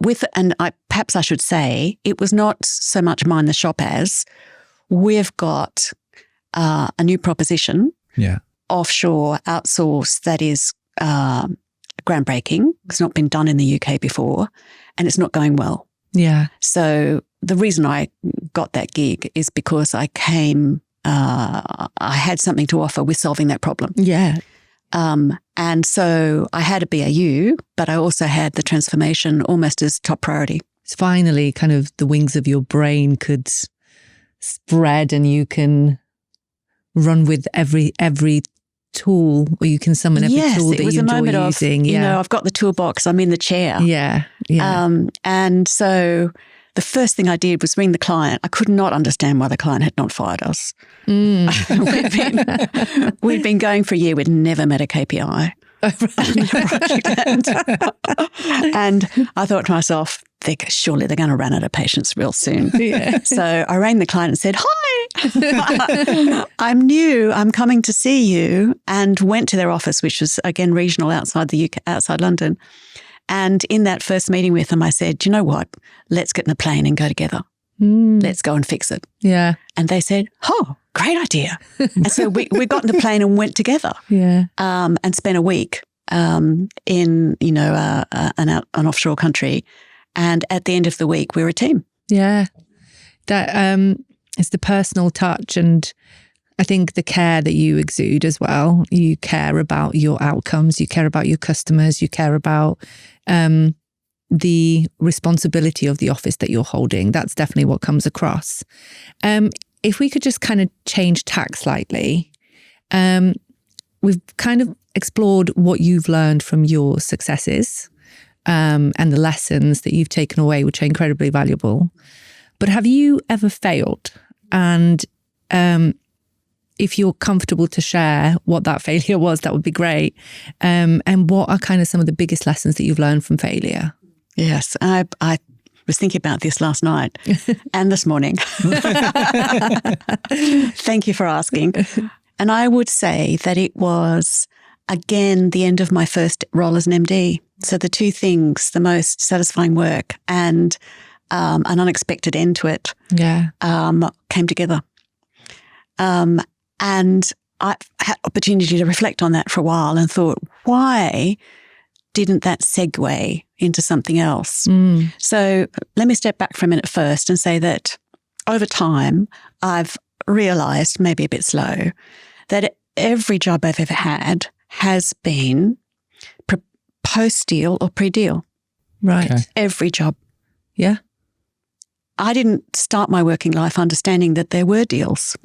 perhaps I should say, it was not so much mind the shop as we've got a new proposition, offshore, outsourced, that is groundbreaking. It's not been done in the UK before, and it's not going well. Yeah. So the reason I got that gig is because I had something to offer with solving that problem. Yeah. And so I had a BAU, but I also had the transformation almost as top priority. It's finally kind of the wings of your brain could spread, and you can run with every tool, or you can summon every tool that you enjoy using. I've got the toolbox, I'm in the chair. Yeah. And so the first thing I did was ring the client. I could not understand why the client had not fired us. We'd been going for a year. We'd never met a KPI. And I thought to myself, surely they're going to run out of patience real soon. Yeah. So I rang the client and said, hi, I'm new. I'm coming to see you, and went to their office, which was, again, regional outside the UK, outside London. And in that first meeting with them, I said, do you know what? Let's get in the plane and go together. Let's go and fix it. Yeah. And they said, oh, great idea. And so we got in the plane and went together. Yeah. And spent a week in an offshore country. And at the end of the week, we were a team. Yeah. That it's the personal touch, and I think the care that you exude as well. You care about your outcomes, you care about your customers, you care about the responsibility of the office that you're holding. That's definitely what comes across. If we could just kind of change tack slightly, we've kind of explored what you've learned from your successes and the lessons that you've taken away, which are incredibly valuable. But have you ever failed? And if you're comfortable to share what that failure was, that would be great. And what are kind of some of the biggest lessons that you've learned from failure? Yes, I was thinking about this last night and this morning. Thank you for asking. And I would say that it was, again, the end of my first role as an MD. So the two things, the most satisfying work and an unexpected end to it, came together. And I had opportunity to reflect on that for a while and thought, why didn't that segue into something else? So let me step back for a minute first and say that over time, I've realised, maybe a bit slow, that every job I've ever had has been post-deal or pre-deal. Right. Okay. Every job. Yeah. I didn't start my working life understanding that there were deals.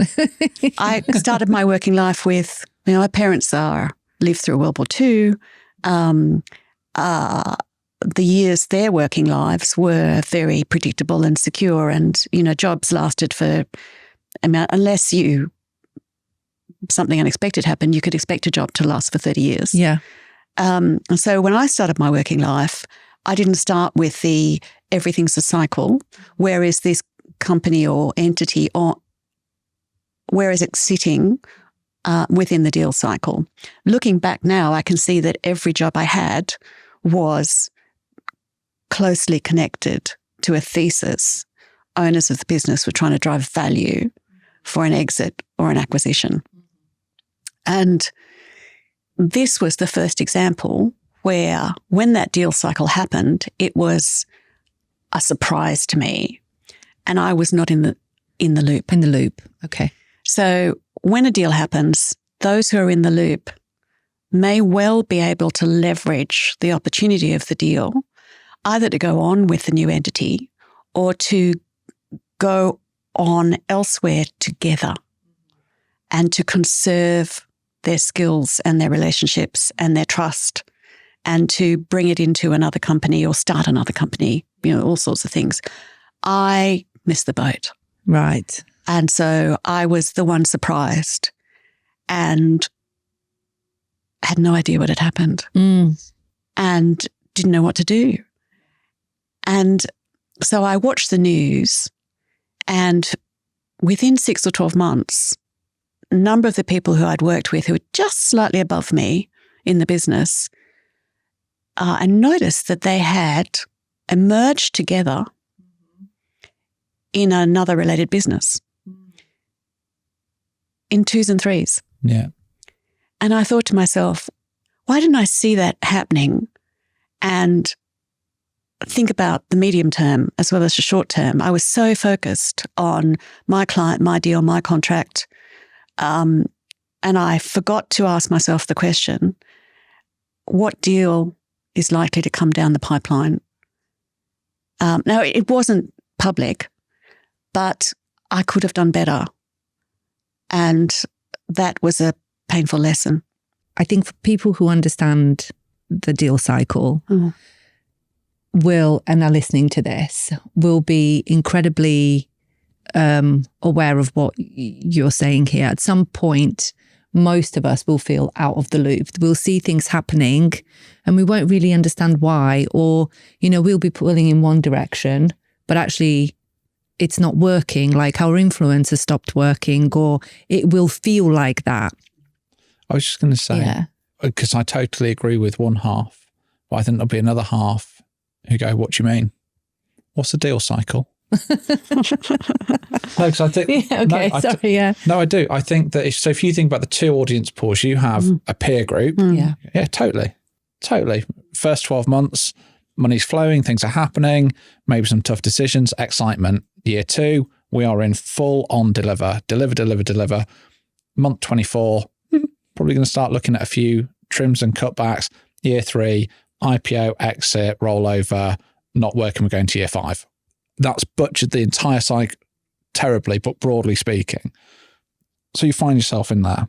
I started my working life with, my parents lived through World War II. The years their working lives were very predictable and secure, and, jobs lasted for, unless something unexpected happened, you could expect a job to last for 30 years. Yeah. So when I started my working life, I didn't start with the everything's a cycle. Where is this company or entity, or where is it sitting within the deal cycle? Looking back now, I can see that every job I had was closely connected to a thesis. Owners of the business were trying to drive value for an exit or an acquisition. And this was the first example where, when that deal cycle happened, it was a surprise to me, and I was not in the loop. In the loop, okay. So when a deal happens, those who are in the loop may well be able to leverage the opportunity of the deal, either to go on with the new entity or to go on elsewhere together, and to conserve their skills and their relationships and their trust, and to bring it into another company or start another company, all sorts of things. I missed the boat. Right. And so I was the one surprised and had no idea what had happened and didn't know what to do. And so I watched the news, and within 6 or 12 months, a number of the people who I'd worked with who were just slightly above me in the business, I noticed that they had emerged together in another related business in 2s and 3s. Yeah. And I thought to myself, why didn't I see that happening and think about the medium term as well as the short term? I was so focused on my client, my deal, my contract. And I forgot to ask myself the question, what deal is likely to come down the pipeline? Now, it wasn't public, but I could have done better. And that was a painful lesson. I think for people who understand the deal cycle and are listening to this, will be incredibly aware of what you're saying here. At some point, most of us will feel out of the loop. We'll see things happening and we won't really understand why, or, we'll be pulling in one direction, but actually it's not working, like our influence has stopped working, or it will feel like that. I was just going to say, because I totally agree with one half, but I think there'll be another half who go, what do you mean? What's the deal cycle? No, because I think... No, I do. I think that if you think about the two audience pools, you have a peer group. Yeah, totally. First 12 months, money's flowing, things are happening, maybe some tough decisions, excitement. Year 2, we are in full on deliver. Month 24, probably going to start looking at a few trims and cutbacks. Year 3, IPO, exit, rollover, not working, we're going to year 5. That's butchered the entire cycle terribly, but broadly speaking. So you find yourself in there.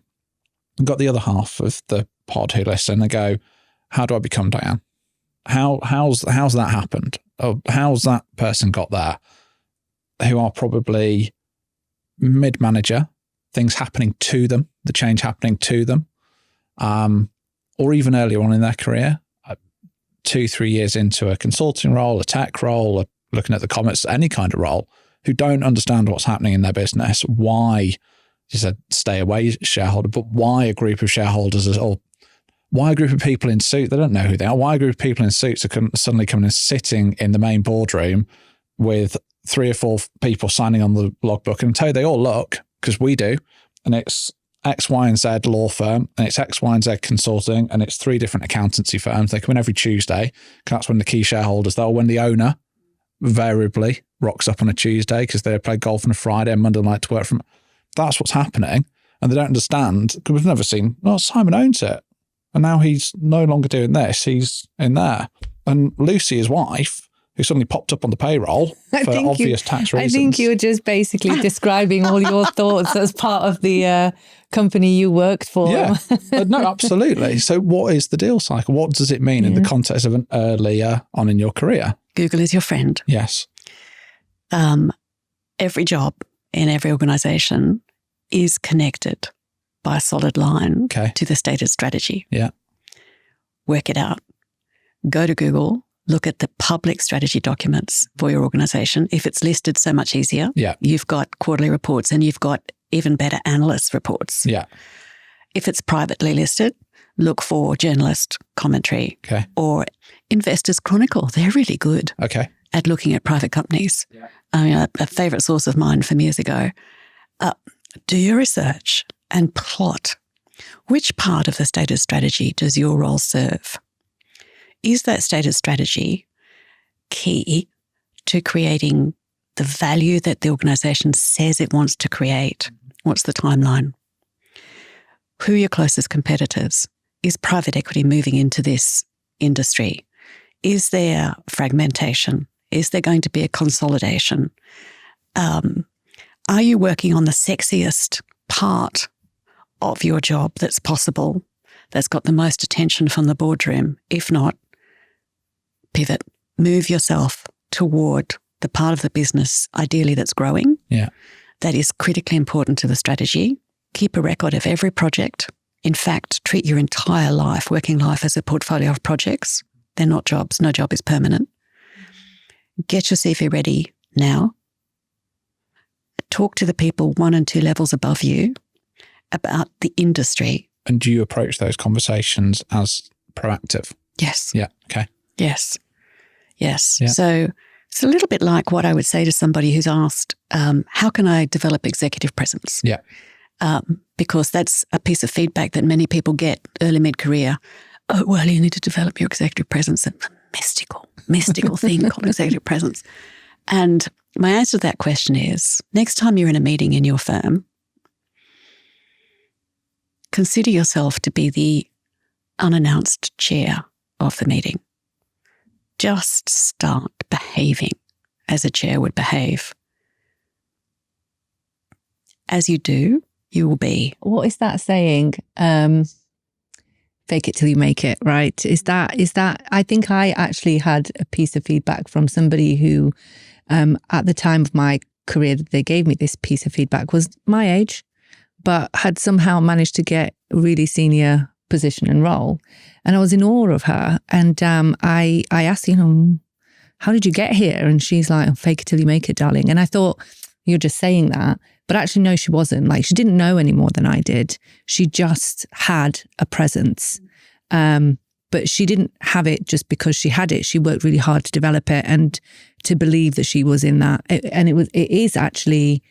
You've got the other half of the pod who listen and go, how do I become Diane? How's that happened? Oh, how's that person got there? Who are probably mid-manager, things happening to them, the change happening to them, or even earlier on in their career, 2-3 years into a consulting role, a tech role, looking at the comments, any kind of role, who don't understand what's happening in their business. Why, you said stay away shareholder, but why a group of shareholders, or why a group of people in suits, they don't know who they are, why a group of people in suits are suddenly coming and sitting in the main boardroom with 3 or 4 people signing on the logbook, and tell you they all look, because we do, and it's X, Y, and Z law firm, and it's X, Y, and Z consulting, and it's 3 different accountancy firms. They come in every Tuesday, because that's when the key shareholders, when the owner variably rocks up on a Tuesday because they play golf on a Friday and Monday night to work from. That's what's happening. And they don't understand, because we've never seen, Simon owns it. And now he's no longer doing this, he's in there. And Lucy, his wife, who suddenly popped up on the payroll for obvious tax reasons. I think you're just basically describing all your thoughts as part of the company you worked for. Yeah, no, absolutely. So what is the deal cycle? What does it mean in the context of an earlier on in your career? Google is your friend. Yes. Every job in every organisation is connected by a solid line to the stated strategy. Yeah. Work it out. Go to Google, look at the public strategy documents for your organisation. If it's listed, so much easier. Yeah. You've got quarterly reports and you've got even better analyst reports. Yeah. If it's privately listed, look for journalist commentary or Investors Chronicle. They're really good at looking at private companies. Yeah. I mean, a favourite source of mine from years ago. Do your research and plot which part of the stated strategy does your role serve. Is that stated strategy key to creating the value that the organisation says it wants to create? What's the timeline? Who are your closest competitors? Is private equity moving into this industry? Is there fragmentation? Is there going to be a consolidation? Are you working on the sexiest part of your job that's possible, that's got the most attention from the boardroom? If not, pivot, move yourself toward the part of the business, ideally that's growing. Yeah. That is critically important to the strategy. Keep a record of every project. In fact, treat your entire life, working life, as a portfolio of projects. They're not jobs. No job is permanent. Get your CV ready now. Talk to the people 1 and 2 levels above you about the industry. And do you approach those conversations as proactive? Yes. Yeah. Okay. Yes. Yes. Yeah. So it's a little bit like what I would say to somebody who's asked, how can I develop executive presence? Yeah. Because that's a piece of feedback that many people get early mid-career. Oh, well, you need to develop your executive presence. A mystical thing called executive presence. And my answer to that question is, next time you're in a meeting in your firm, consider yourself to be the unannounced chair of the meeting. Just start behaving as a chair would behave. As you do, you will be. What is that saying? Fake it till you make it, right? Is that, I think I actually had a piece of feedback from somebody who, at the time of my career, that they gave me this piece of feedback, was my age, but had somehow managed to get a really senior position and role. And I was in awe of her. And I asked, how did you get here? And she's like, fake it till you make it, darling. And I thought, you're just saying that. But actually, no, she wasn't. Like, she didn't know any more than I did. She just had a presence. But she didn't have it just because she had it. She worked really hard to develop it and to believe that she was in that. And it is actually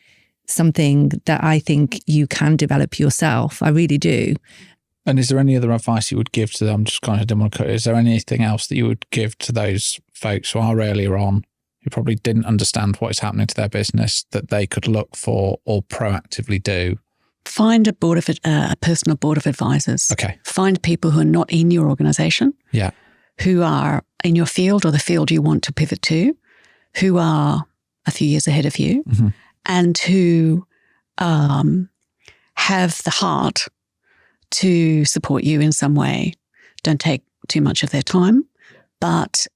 something that I think you can develop yourself. I really do. And is there any other advice you would give to them? Just kind of didn't want to cut. Is there anything else that you would give to those folks who are earlier on, who probably didn't understand what is happening to their business, that they could look for or proactively do? Find a personal board of advisors. Okay. Find people who are not in your organisation. Yeah. Who are in your field or the field you want to pivot to, who are a few years ahead of you, and who have the heart to support you in some way. Don't take too much of their time, but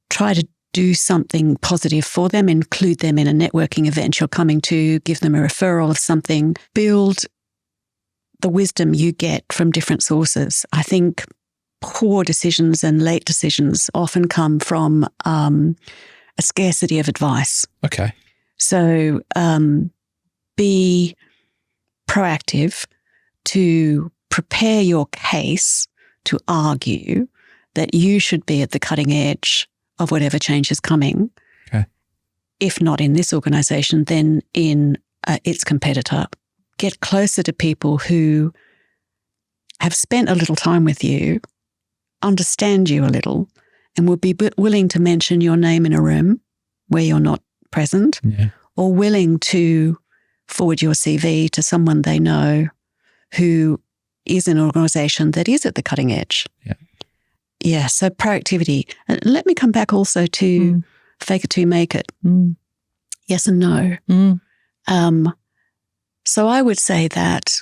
try to do something positive for them, include them in a networking event you're coming to, give them a referral of something, build the wisdom you get from different sources. I think poor decisions and late decisions often come from a scarcity of advice. Okay. So be proactive to prepare your case to argue that you should be at the cutting edge of whatever change is coming. Okay. If not in this organisation, then in its competitor. Get closer to people who have spent a little time with you, understand you a little, and will be willing to mention your name in a room where you're not present, or willing to forward your CV to someone they know who is an organisation that is at the cutting edge. Yeah. Yeah, so proactivity. Let me come back also to fake it till you make it. Yes and no. So I would say that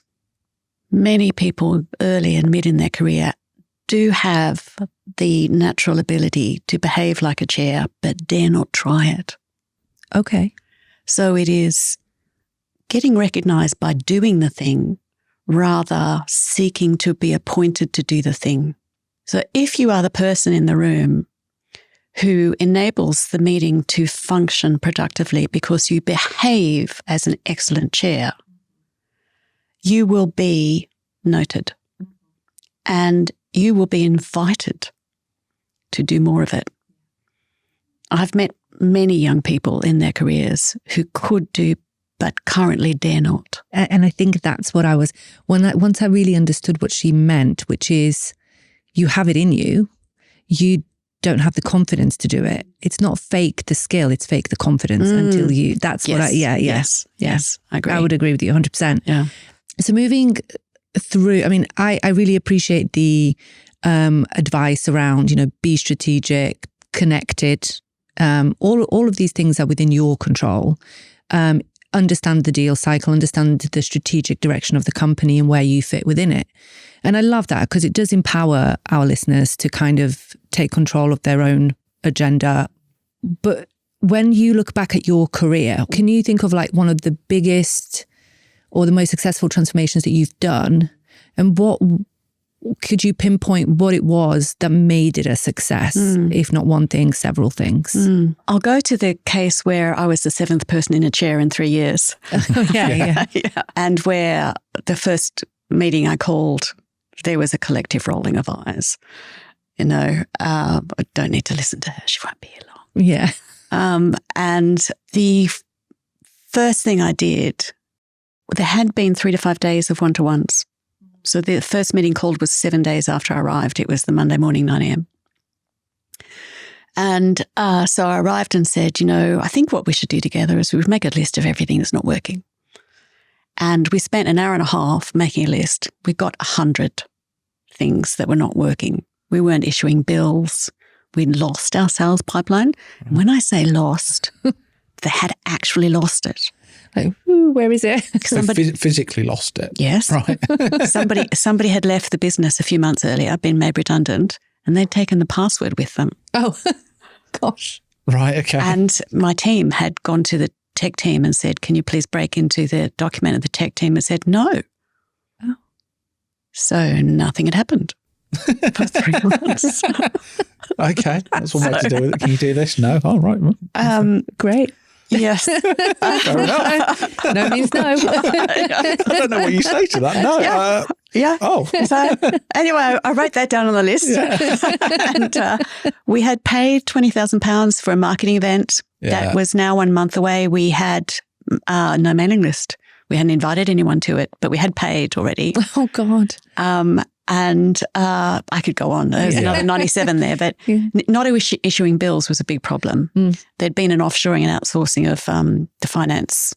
many people early and mid in their career do have the natural ability to behave like a chair, but dare not try it. Okay. So it is getting recognised by doing the thing rather seeking to be appointed to do the thing. So if you are the person in the room who enables the meeting to function productively because you behave as an excellent chair, you will be noted and you will be invited to do more of it. I've met many young people in their careers who could do but currently dare not. And I think that's what I was, once I really understood what she meant, which is you have it in you, you don't have the confidence to do it. It's not fake the skill, it's fake the confidence until you, that's yes, what Yes, I agree. I would agree with you 100%. Yeah. So moving through, I mean, I really appreciate the advice around, be strategic, connected. All of these things are within your control. Understand the deal cycle, understand the strategic direction of the company and where you fit within it. And I love that because it does empower our listeners to kind of take control of their own agenda. But when you look back at your career, can you think of like one of the biggest or the most successful transformations that you've done? And what could you pinpoint what it was that made it a success? If not one thing, several things. I'll go to the case where I was the seventh person in a chair in 3 years. Yeah. And where the first meeting I called, there was a collective rolling of eyes. I don't need to listen to her. She won't be here long. Yeah. And the first thing I did, there had been 3 to 5 days of one-to-ones. So the first meeting called was 7 days after I arrived. It was the Monday morning, 9 a.m. And so I arrived and said, I think what we should do together is we would make a list of everything that's not working. And we spent an hour and a half making a list. We got 100 things that were not working. We weren't issuing bills. We'd lost our sales pipeline. And when I say lost, they had actually lost it. Like, where is it? Somebody physically lost it. Yes. Right. somebody had left the business a few months earlier, been made redundant, and they'd taken the password with them. Oh, gosh. Right, okay. And my team had gone to the tech team and said, can you please break into the document? And the tech team had said, no. Oh. So nothing had happened for 3 months. Okay, that's one way to do it. Can you do this? No. Oh, right. Great. Yes. Fair enough. No means no. I don't know what you say to that. No. Yeah. Oh. So anyway, I wrote that down on the list. Yeah. And we had paid £20,000 for a marketing event that was now 1 month away. We had no mailing list. We hadn't invited anyone to it, but we had paid already. Oh, God. And I could go on. There's another 97 there, but not issuing bills was a big problem. There'd been an offshoring and outsourcing of the finance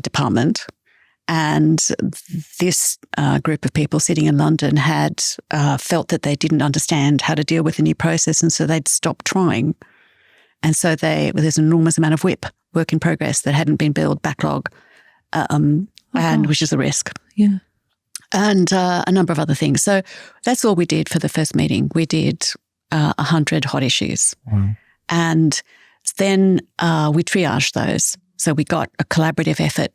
department. And this group of people sitting in London had felt that they didn't understand how to deal with the new process. And so they'd stopped trying. And so there's an enormous amount of WIP, work in progress, that hadn't been billed, backlog, which is a risk. Yeah. And a number of other things. So that's all we did for the first meeting. We did 100 hot issues. Wow. And then we triaged those. So we got a collaborative effort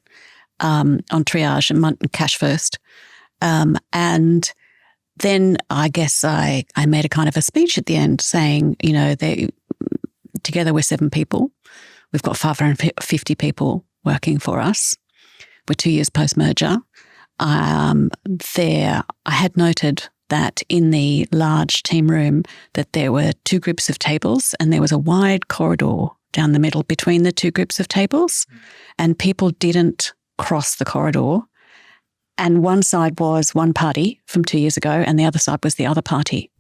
on triage and cash first. And then I guess I made a kind of a speech at the end saying, together we're 7 people. We've got 550 people working for us. We're 2 years post-merger. I had noted that in the large team room that there were 2 groups of tables and there was a wide corridor down the middle between the 2 groups of tables, and people didn't cross the corridor. And one side was one party from 2 years ago and the other side was the other party.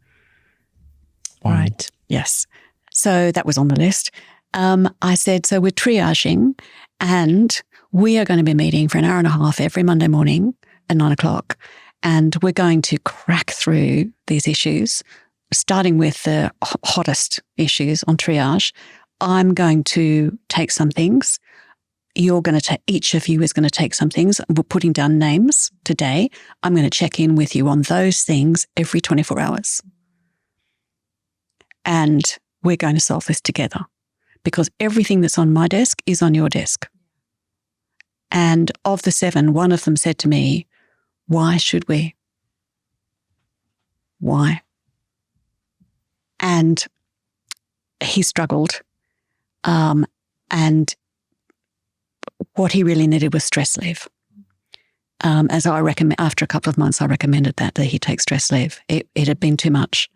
Wow. Right. Yes. So that was on the list. I said, so we're triaging and we are going to be meeting for an hour and a half every Monday morning at 9 o'clock. And we're going to crack through these issues starting with the hottest issues on triage, I'm going to take some things. You're going to take, each of you is going to take some things. We're putting down names today. I'm going to check in with you on those things every 24 hours. And we're going to solve this together, because everything that's on my desk is on your desk. And of the 7, one of them said to me, why should we? Why? And he struggled. And what he really needed was stress leave. As I recommend, after a couple of months, I recommended that he take stress leave. It had been too much.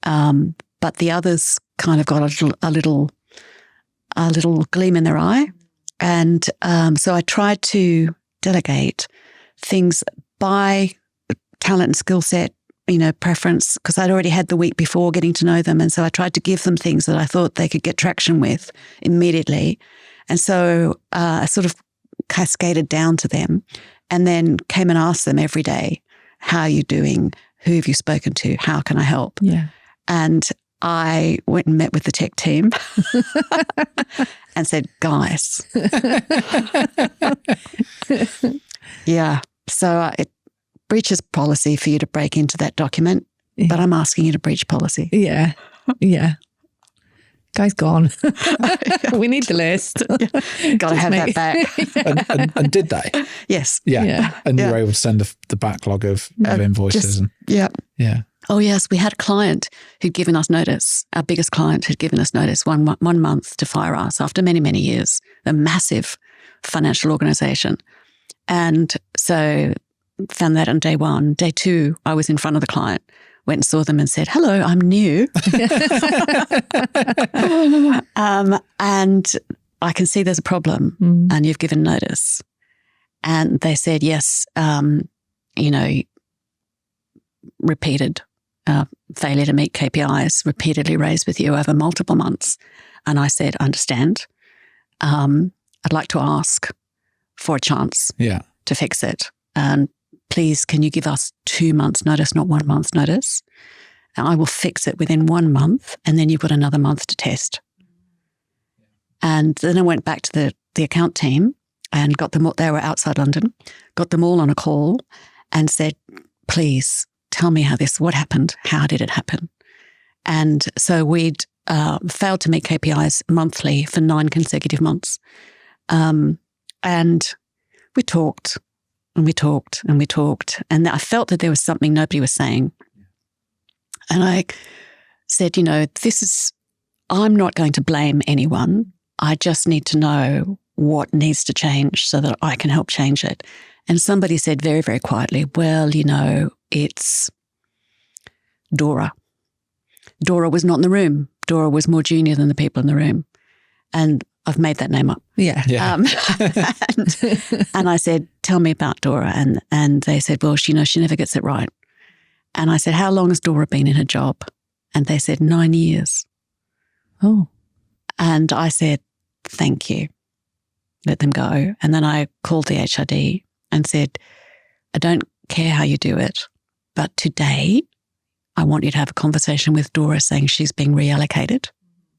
But the others kind of got a little gleam in their eye. And so I tried to delegate things by talent and skill set, preference, because I'd already had the week before getting to know them. And so I tried to give them things that I thought they could get traction with immediately. And so I sort of cascaded down to them, and then came and asked them every day, how are you doing? Who have you spoken to? How can I help? Yeah. And I went and met with the tech team and said, guys, yeah, so it breaches policy for you to break into that document, but I'm asking you to breach policy. Yeah. Yeah. Guy's gone. We need the list. Yeah. Got to have that back. and did they? Yes. Yeah. And you were able to send the backlog of invoices. Yeah. Oh, yes. We had a client who'd given us notice. Our biggest client had given us notice one month to fire us after many, many years. A massive financial organization. And so found that on day 1. Day 2, I was in front of the client, went and saw them and said, hello, I'm new. And I can see there's a problem and you've given notice. And they said, yes, repeated failure to meet KPIs repeatedly raised with you over multiple months. And I said, I understand. I'd like to ask for a chance to fix it. And please, can you give us 2 months notice, not 1 month's notice? And I will fix it within 1 month, and then you've got another month to test. And then I went back to the account team and got them, they were outside London, got them all on a call and said, please tell me what happened? How did it happen? And so we'd failed to meet KPIs monthly for 9 consecutive months. And we talked. And we talked and we talked. And I felt that there was something nobody was saying. And I said, I'm not going to blame anyone. I just need to know what needs to change so that I can help change it. And somebody said very, very quietly, well, it's Dora. Dora was not in the room. Dora was more junior than the people in the room. And I've made that name up. Yeah. And I said, tell me about Dora. And they said, well, she never gets it right. And I said, how long has Dora been in her job? And they said, 9 years. Oh. And I said, thank you. Let them go. And then I called the HRD and said, I don't care how you do it, but today I want you to have a conversation with Dora saying she's being reallocated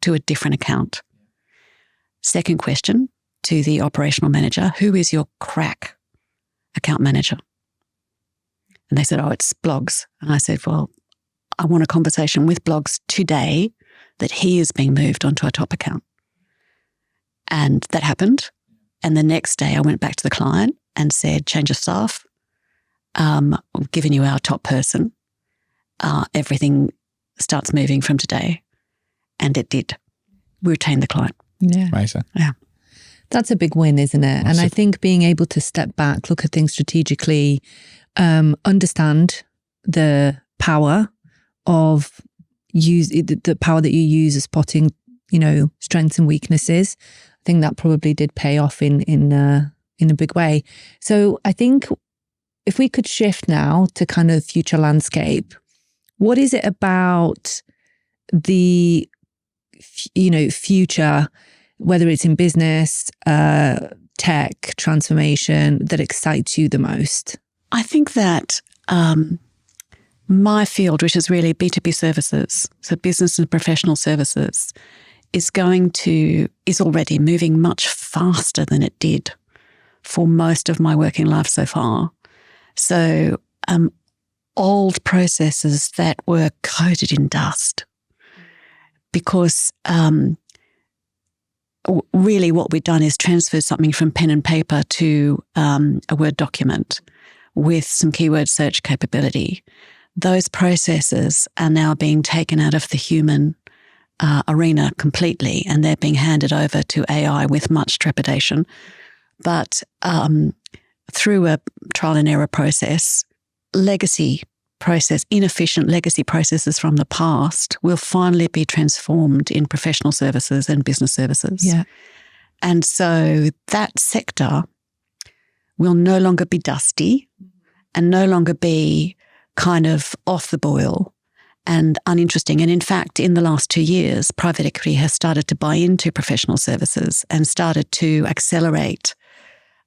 to a different account. Second question to the operational manager, who is your crack account manager? And they said, oh, it's Blogs. And I said, well, I want a conversation with Blogs today that he is being moved onto a top account. And that happened. And the next day I went back to the client and said, change of staff. We've given you our top person. Everything starts moving from today. And it did. We retained the client. Yeah. Amazing. Yeah. That's a big win, isn't it? And I think being able to step back, look at things strategically, understand the power of the power that you use as spotting, strengths and weaknesses. I think that probably did pay off in a big way. So I think if we could shift now to kind of future landscape, what is it about the future, whether it's in business, tech, transformation, that excites you the most? I think that my field, which is really B2B services, so business and professional services, is already moving much faster than it did for most of my working life so far. So old processes that were coated in dust, because really what we've done is transfer something from pen and paper to a Word document with some keyword search capability. Those processes are now being taken out of the human arena completely, and they're being handed over to AI with much trepidation. But through a trial and error process, inefficient legacy processes from the past will finally be transformed in professional services and business services. Yeah. And so that sector will no longer be dusty and no longer be kind of off the boil and uninteresting. And in fact, in the last 2 years, private equity has started to buy into professional services and started to accelerate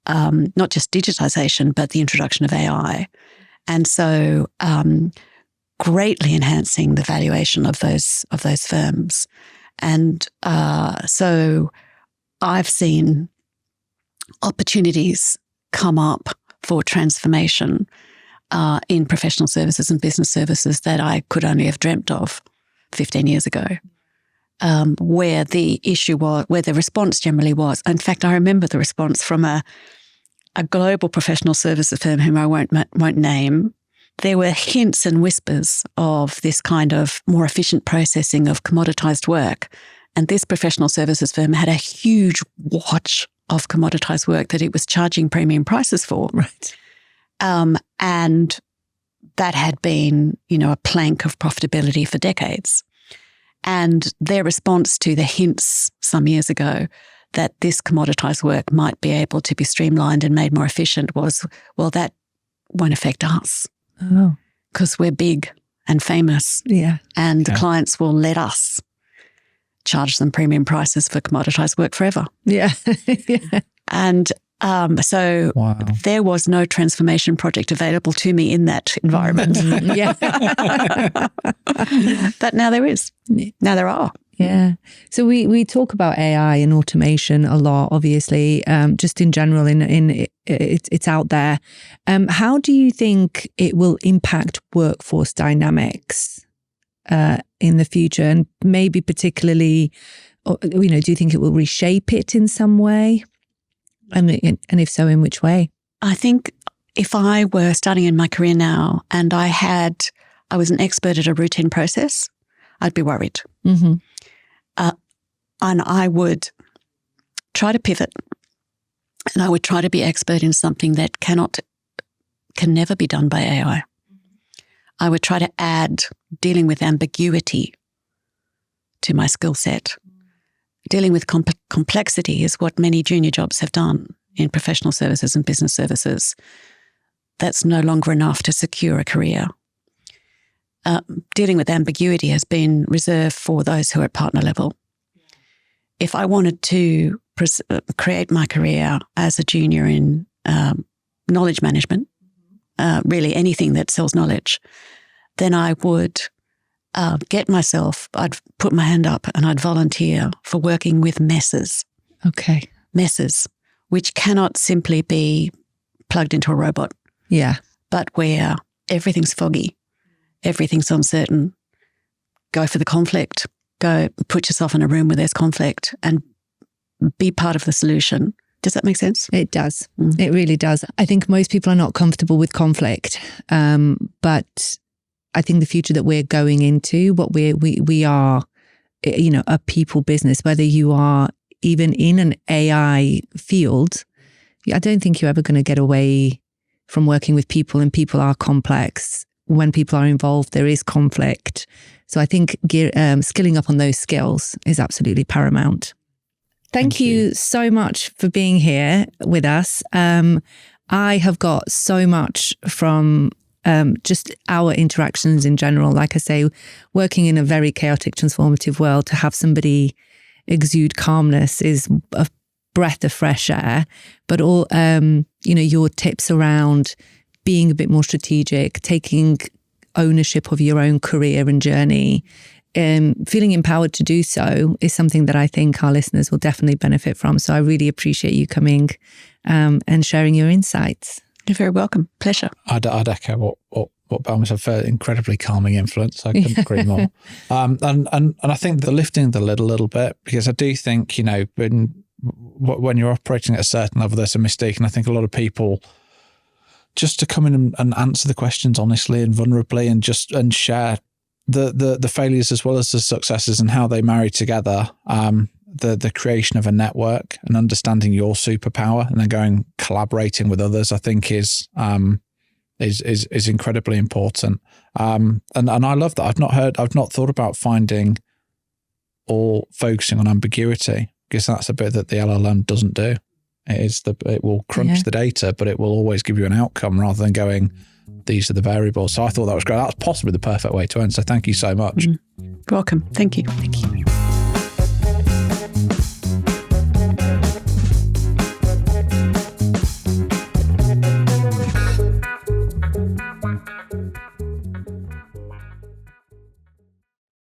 not just digitization, but the introduction of AI. And so greatly enhancing the valuation of those firms. And so I've seen opportunities come up for transformation in professional services and business services that I could only have dreamt of 15 years ago, where the issue was, where the response generally was. In fact, I remember the response from a global professional services firm whom I won't name. There were hints and whispers of this kind of more efficient processing of commoditized work. And this professional services firm had a huge watch of commoditized work that it was charging premium prices for. Right. And that had been, a plank of profitability for decades. And their response to the hints some years ago that this commoditized work might be able to be streamlined and made more efficient was, well, that won't affect us. Oh. Because we're big and famous. Yeah. And the clients will let us charge them premium prices for commoditized work forever. Yeah. Yeah. And so wow. There was no transformation project available to me in that environment. Yeah. But now there is. Now there are. Yeah. So we talk about AI and automation a lot, obviously, just in general, it's out there. How do you think it will impact workforce dynamics in the future? And maybe particularly, do you think it will reshape it in some way? And if so, in which way? I think if I were starting in my career now and I was an expert at a routine process, I'd be worried. Mm-hmm. And I would try to pivot, and I would try to be expert in something that can never be done by AI. I would try to add dealing with ambiguity to my skill set. Dealing with complexity is what many junior jobs have done in professional services and business services. That's no longer enough to secure a career. Dealing with ambiguity has been reserved for those who are at partner level. If I wanted to create my career as a junior in knowledge management, really anything that sells knowledge, then I would I'd put my hand up and I'd volunteer for working with messes. Okay. Messes, which cannot simply be plugged into a robot. Yeah. But where everything's foggy, everything's uncertain. Go for the conflict. Go put yourself in a room where there's conflict and be part of the solution. Does that make sense? It does. It really does. I think most people are not comfortable with conflict, but I think the future that we're going into, what we are, a people business, whether you are even in an AI field, I don't think you're ever going to get away from working with people, and people are complex. When people are involved, there is conflict. So I think skilling up on those skills is absolutely paramount. Thank you so much for being here with us. I have got so much from just our interactions in general. Like I say, working in a very chaotic, transformative world, to have somebody exude calmness is a breath of fresh air. But all, your tips around being a bit more strategic, taking ownership of your own career and journey, feeling empowered to do so is something that I think our listeners will definitely benefit from. So I really appreciate you coming and sharing your insights. You're very welcome. Pleasure. I'd echo what Balmy said. For incredibly calming influence. I couldn't agree more. And I think the lifting the lid a little bit, because I do think, you know, when you're operating at a certain level, there's a mistake. And I think a lot of people, just to come in and answer the questions honestly and vulnerably and share the failures as well as the successes and how they marry together, the creation of a network and understanding your superpower and then collaborating with others, I think is incredibly important. And I love that. I've not thought about finding or focusing on ambiguity, because that's a bit that the LLM doesn't do. It will crunch the data, but it will always give you an outcome rather than going, these are the variables. So I thought that was great. That's possibly the perfect way to end. So thank you so much. Welcome. Thank you. Thank you.